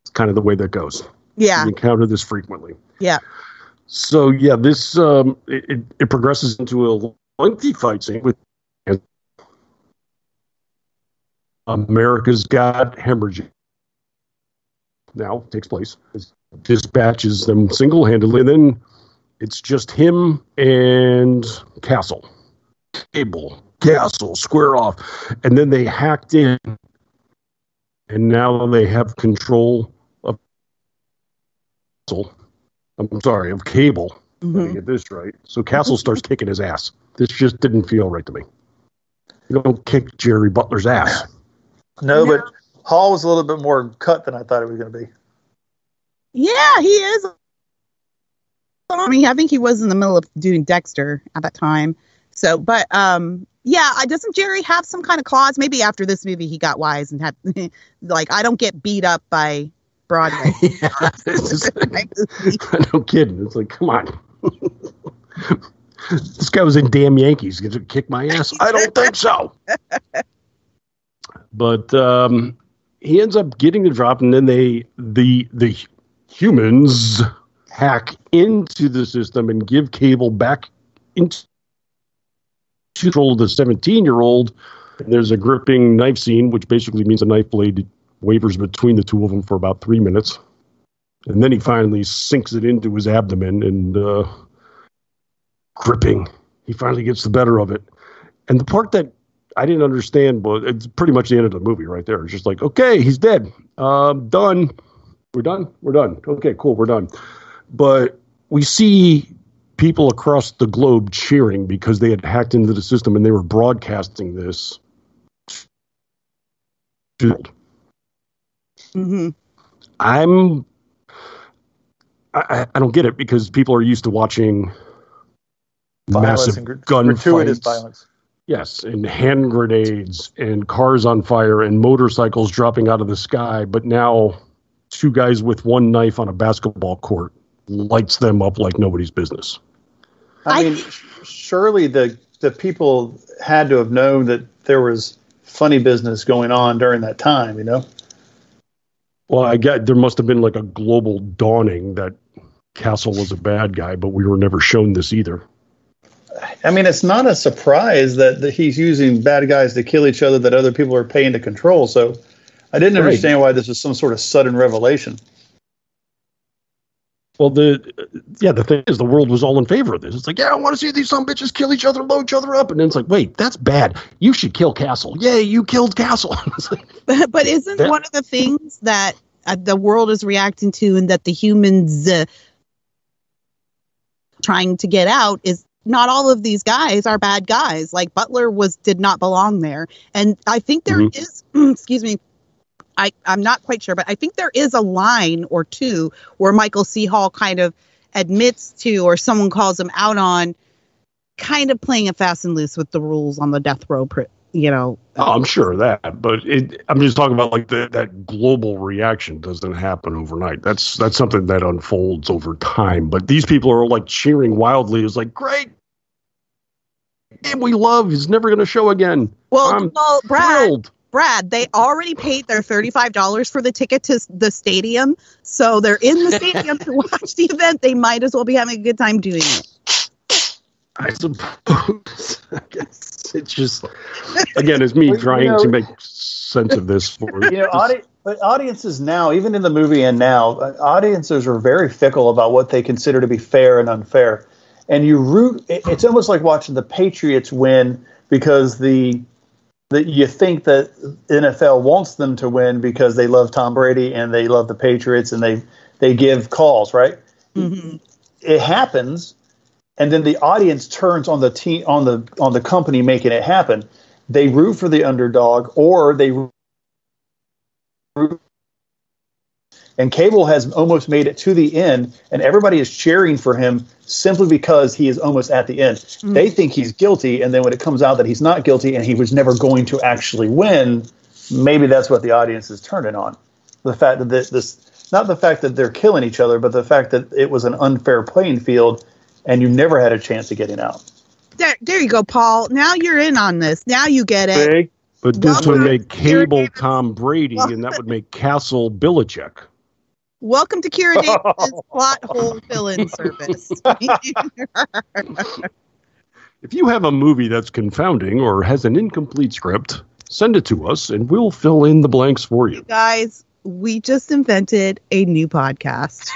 Speaker 4: It's kind of the way that goes.
Speaker 6: Yeah.
Speaker 4: You encounter this frequently.
Speaker 6: Yeah.
Speaker 4: So yeah, this it progresses into a lengthy fight scene with America's Got Hemorrhaging. Now takes place. Dispatches them single-handedly, and then it's just him and Castle. Cable, Castle, square off. And then they hacked in, and now they have control of Cable. Let me get this right. So Castle starts kicking his ass. This just didn't feel right to me. You don't kick Jerry Butler's ass.
Speaker 5: No, but Hall was a little bit more cut than I thought it was going to be.
Speaker 6: Yeah, he is. I mean, I think he was in the middle of doing Dexter at that time. So, but yeah, doesn't Jerry have some kind of clause? Maybe after this movie he got wise and had like, I don't get beat up by Broadway.
Speaker 4: Yeah, no kidding. It's like, come on. This guy was in Damn Yankees. He's going to kick my ass? I don't think so. But he ends up getting the drop, and then the humans hack into the system and give Cable back into control of the 17-year-old. And there's a gripping knife scene, which basically means a knife blade wavers between the two of them for about 3 minutes. And then he finally sinks it into his abdomen and gripping. He finally gets the better of it. And the part that I didn't understand, but it's pretty much the end of the movie right there. It's just like, okay, he's dead. Done. We're done? We're done. Okay, cool, we're done. But we see people across the globe cheering because they had hacked into the system and they were broadcasting this.
Speaker 6: Mm-hmm.
Speaker 4: I don't get it because people are used to watching
Speaker 5: Violence
Speaker 4: massive
Speaker 5: and
Speaker 4: gunfights.
Speaker 5: Violence.
Speaker 4: Yes, and hand grenades and cars on fire and motorcycles dropping out of the sky. But now 2 guys with 1 knife on a basketball court lights them up like nobody's business.
Speaker 5: I mean, surely the people had to have known that there was funny business going on during that time, you know?
Speaker 4: Well, there must have been like a global dawning that Castle was a bad guy, but we were never shown this either.
Speaker 5: I mean, it's not a surprise that he's using bad guys to kill each other that other people are paying to control. So I didn't understand why this was some sort of sudden revelation.
Speaker 4: Well, the thing is, the world was all in favor of this. It's like, yeah, I want to see these some bitches kill each other, blow each other up. And then it's like, wait, that's bad. You should kill Castle. Yay, you killed Castle.
Speaker 6: But isn't one of the things that the world is reacting to and that the humans trying to get out is not all of these guys are bad guys. Like Butler did not belong there. And I think there is, excuse me, I'm not quite sure, but I think there is a line or two where Michael C. Hall kind of admits to, or someone calls him out on, kind of playing it fast and loose with the rules on the death row, you know.
Speaker 4: Oh, I'm sure of that, but I'm just talking about like that global reaction doesn't happen overnight. That's something that unfolds over time. But these people are like cheering wildly. It's like, great game we love is never going to show again.
Speaker 6: Well, Brad, they already paid their $35 for the ticket to the stadium, so they're in the stadium to watch the event. They might as well be having a good time doing it.
Speaker 4: I suppose. I guess it's just, again, it's me trying to make sense of this.
Speaker 5: But audiences now, even in the movie and now, audiences are very fickle about what they consider to be fair and unfair. And you root. It's almost like watching the Patriots win because you think that NFL wants them to win because they love Tom Brady and they love the Patriots and they give calls, right? Mm-hmm. It happens, and then the audience turns on the team on the company making it happen. They root for the underdog, or they root. And Cable has almost made it to the end, and everybody is cheering for him simply because he is almost at the end. Mm. They think he's guilty, and then when it comes out that he's not guilty and he was never going to actually win, maybe that's what the audience is turning on. The fact that this not the fact that they're killing each other, but the fact that it was an unfair playing field, and you never had a chance of getting out.
Speaker 6: There you go, Paul. Now you're in on this. Now you get it.
Speaker 5: See?
Speaker 4: But this would make Cable Tom Brady, and that would make Castle Belichick.
Speaker 6: Welcome to Kira Davis' plot hole fill-in service.
Speaker 4: If you have a movie that's confounding or has an incomplete script, send it to us and we'll fill in the blanks for you.
Speaker 6: Guys, we just invented a new podcast.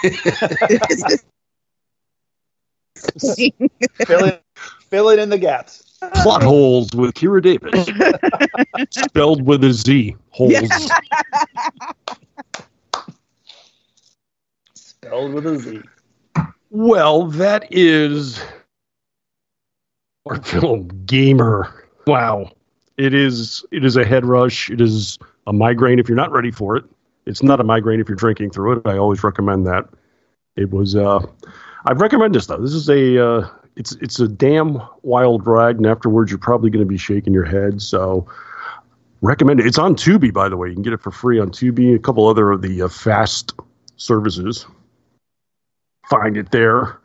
Speaker 5: Fill it in the gaps.
Speaker 4: Plot holes with Kira Davis. Spelled with a Z. Holes. Yeah.
Speaker 5: Spelled with a Z.
Speaker 4: Well, that is our film Gamer. Wow. It is a head rush. It is a migraine if you're not ready for it. It's not a migraine if you're drinking through it. I always recommend that. It was I recommend this though. This is it's a damn wild ride, and afterwards you're probably going to be shaking your head. So recommend it. It's on Tubi, by the way. You can get it for free on Tubi. A couple other of the fast services. Find it there.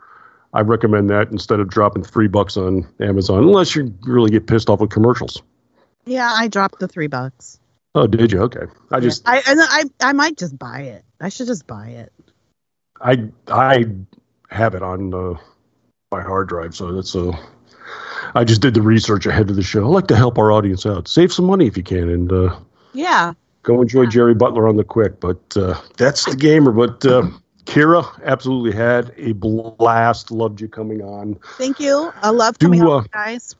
Speaker 4: I recommend that instead of dropping $3 on Amazon, unless you really get pissed off with commercials. Yeah,
Speaker 6: I dropped the $3.
Speaker 4: Oh, did you? Okay.
Speaker 6: I might just buy it. I should just buy it.
Speaker 4: I have it on my hard drive, so I just did the research ahead of the show. I like to help our audience out. Save some money if you can, and go enjoy Gerard Butler on the quick. But that's the Gamer. But Kira absolutely had a blast. Loved you coming on.
Speaker 6: Thank you. I love coming on, guys.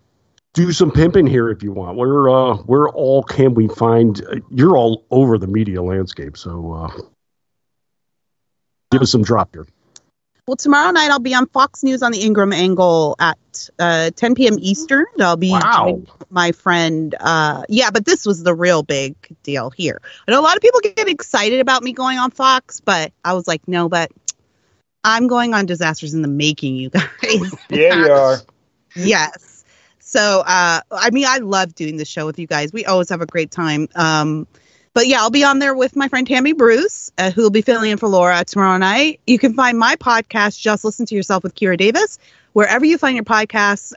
Speaker 4: Do some pimping here if you want. Where all can we find? You're all over the media landscape, so give us some drop here.
Speaker 6: Well, tomorrow night I'll be on Fox News on the Ingram Angle at 10 p.m. Eastern. I'll be joining my friend. But this was the real big deal here. I know a lot of people get excited about me going on Fox, but I was like, no, but I'm going on Disasters in the Making, you guys.
Speaker 5: Yeah, you are.
Speaker 6: Yes. So, I love doing the show with you guys. We always have a great time. But yeah, I'll be on there with my friend Tammy Bruce, who will be filling in for Laura tomorrow night. You can find my podcast, Just Listen to Yourself with Kira Davis, wherever you find your podcasts.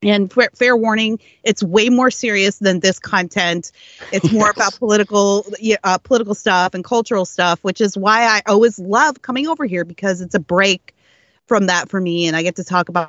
Speaker 6: And fair warning, it's way more serious than this content. It's more about political stuff and cultural stuff, which is why I always love coming over here, because it's a break from that for me. And I get to talk about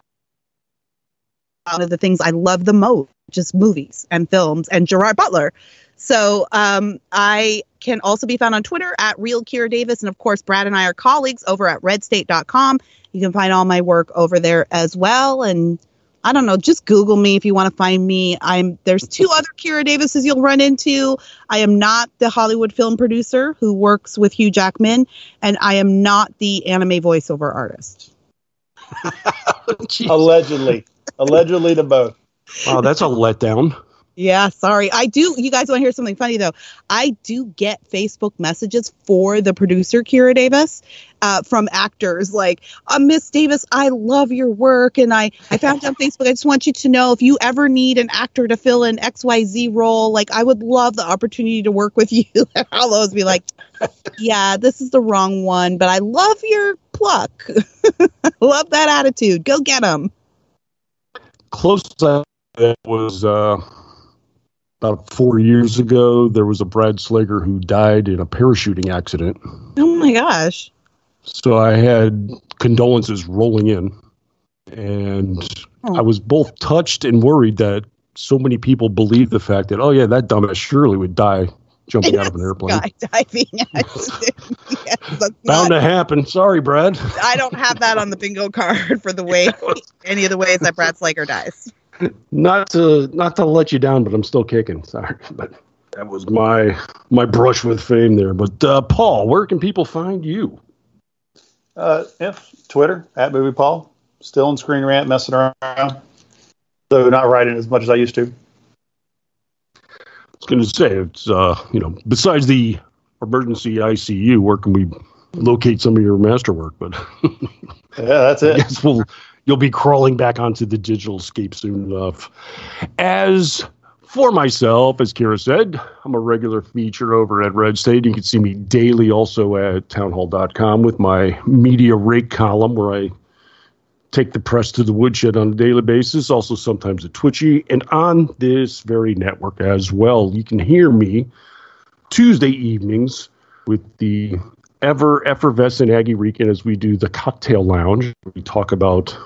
Speaker 6: one of the things I love the most, just movies and films and Gerard Butler. So I can also be found on Twitter at Real Kira Davis. And of course, Brad and I are colleagues over at redstate.com. You can find all my work over there as well. And I don't know, just Google me if you want to find me. There's 2 other Kira Davises you'll run into. I am not the Hollywood film producer who works with Hugh Jackman, and I am not the anime voiceover artist.
Speaker 5: Allegedly to both.
Speaker 4: Wow, that's a letdown.
Speaker 6: Yeah, sorry. I do. You guys want to hear something funny, though? I do get Facebook messages for the producer, Kira Davis, from actors like, Miss Davis, I love your work. And I found you on Facebook. I just want you to know, if you ever need an actor to fill in XYZ role, like, I would love the opportunity to work with you. I'll always be like, yeah, this is the wrong one, but I love your pluck. Love that attitude. Go get him.
Speaker 4: Close to that was about 4 years ago. There was a Brad Slager who died in a parachuting accident.
Speaker 6: Oh my gosh.
Speaker 4: So I had condolences rolling in, and I was both touched and worried that so many people believe the fact that, oh yeah, that dumbass surely would die jumping out of an airplane.
Speaker 6: Skydiving accident. Yes,
Speaker 4: bound to happen. Sorry, Brad.
Speaker 6: I don't have that on the bingo card for any of the ways that Brad Slager dies.
Speaker 4: Not to let you down, but I'm still kicking. Sorry, but that was my brush with fame there. But Paul, where can people find you?
Speaker 5: Twitter at Movie Paul. Still in Screen Rant, messing around. Though not writing as much as I used to.
Speaker 4: I was going to say, it's besides the emergency ICU, where can we locate some of your masterwork? But
Speaker 5: yeah, that's it.
Speaker 4: I guess you'll be crawling back onto the digital scape soon enough. As for myself, as Kira said, I'm a regular feature over at Red State. You can see me daily also at townhall.com with my media rake column, where I take the press to the woodshed on a daily basis, also sometimes at Twitchy, and on this very network as well. You can hear me Tuesday evenings with the ever effervescent Aggie Rican as we do the Cocktail Lounge. We talk about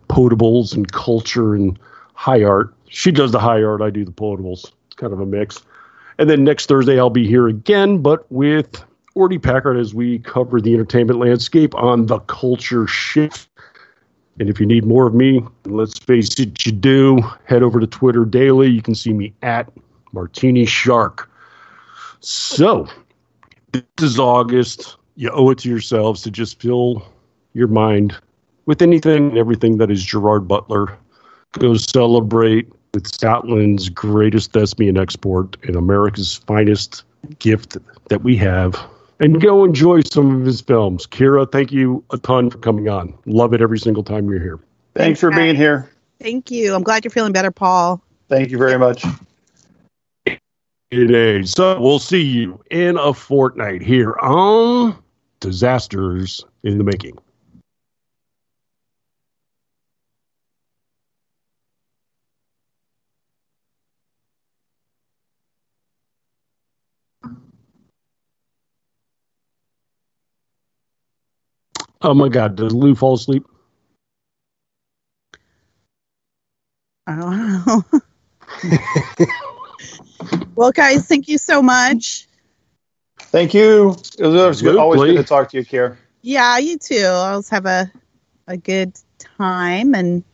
Speaker 4: potables and culture and high art. She does the high art, I do the potables. It's kind of a mix. And then next Thursday I'll be here again, but with Orty Packard as we cover the entertainment landscape on the Culture Shift. And if you need more of me, let's face it, you do. Head over to Twitter daily. You can see me at Martini Shark. So, this is August. You owe it to yourselves to just fill your mind with anything and everything that is Gerard Butler. Go celebrate with Scotland's greatest thespian export and America's finest gift that we have. And go enjoy some of his films. Kira, thank you a ton for coming on. Love it every single time you're here.
Speaker 5: Thanks for being here.
Speaker 6: Thank you. I'm glad you're feeling better, Paul.
Speaker 5: Thank you very much.
Speaker 4: It is. So we'll see you in a fortnight here on Disasters in the Making. Oh my God, did Lou fall asleep?
Speaker 6: I don't know. Well, guys, thank you so much.
Speaker 5: Thank you. It was good. Always good to talk to you, Kiera.
Speaker 6: Yeah, you too. Always have a good time, and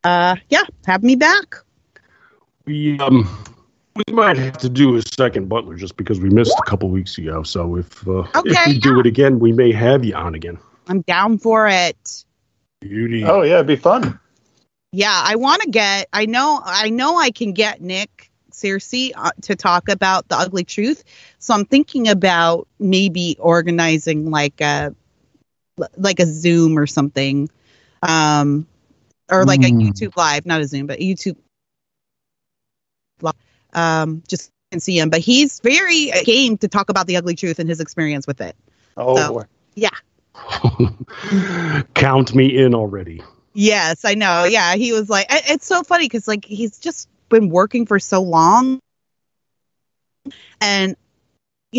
Speaker 6: have me back.
Speaker 4: We might have to do a second Butler just because we missed a couple weeks ago. So if we do it again, we may have you on again.
Speaker 6: I'm down for it.
Speaker 4: Beauty.
Speaker 5: Oh yeah, it'd be fun.
Speaker 6: Yeah, I want to get. I know I can get Nick Searcy to talk about The Ugly Truth. So I'm thinking about maybe organizing like a Zoom or something, or like a YouTube live, not a Zoom, but a YouTube live. Just can see him, but he's very game to talk about The Ugly Truth and his experience with it.
Speaker 5: Oh boy.
Speaker 6: Yeah.
Speaker 4: Count me in already.
Speaker 6: Yes, I know. Yeah, he was like, it's so funny because like he's just been working for so long, and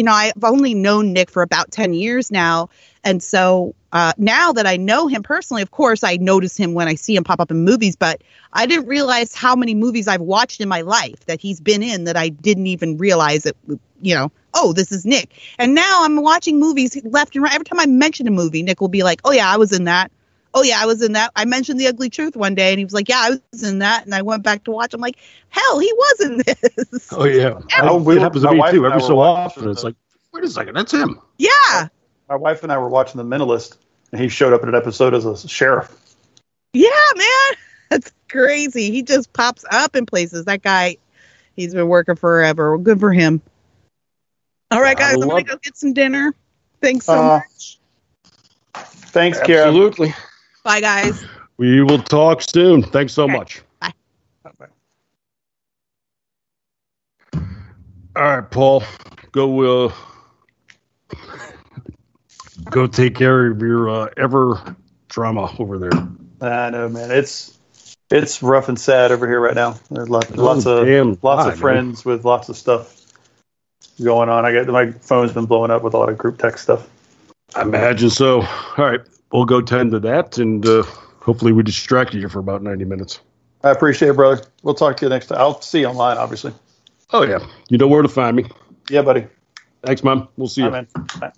Speaker 6: I've only known Nick for about 10 years now, and so now that I know him personally, of course I notice him when I see him pop up in movies, but I didn't realize how many movies I've watched in my life that he's been in that I didn't even realize it. Oh, this is Nick. And now I'm watching movies left and right. Every time I mention a movie, Nick will be like, oh yeah, I was in that. Oh yeah, I was in that. I mentioned The Ugly Truth one day, and he was like, yeah, I was in that. And I went back to watch. I'm like, hell, he was in this.
Speaker 4: Oh yeah. It happens to me too. Every so often, it's like, wait a second, that's him.
Speaker 6: Yeah.
Speaker 5: My wife and I were watching The Mentalist, and he showed up in an episode as a sheriff.
Speaker 6: Yeah, man. That's crazy. He just pops up in places. That guy, he's been working forever. Good for him. All right, guys, I'm going to go get some dinner. Thanks so much.
Speaker 5: Thanks, Kara.
Speaker 4: Absolutely.
Speaker 6: Bye, guys.
Speaker 4: We will talk soon. Thanks so much.
Speaker 6: Bye.
Speaker 5: Bye.
Speaker 4: All right, Paul, go take care of your ever drama over there.
Speaker 5: I know, man. It's rough and sad over here right now. There's lots of friends with lots of stuff going on. My phone's been blowing up with a lot of group text stuff.
Speaker 4: I imagine so. All right, we'll go tend to that, and hopefully we distracted you for about 90 minutes.
Speaker 5: I appreciate it, brother. We'll talk to you next time. I'll see you online, obviously.
Speaker 4: Oh, yeah. You know where to find me.
Speaker 5: Yeah, buddy.
Speaker 4: Thanks, Mom. We'll see you.
Speaker 5: Bye, man. Bye.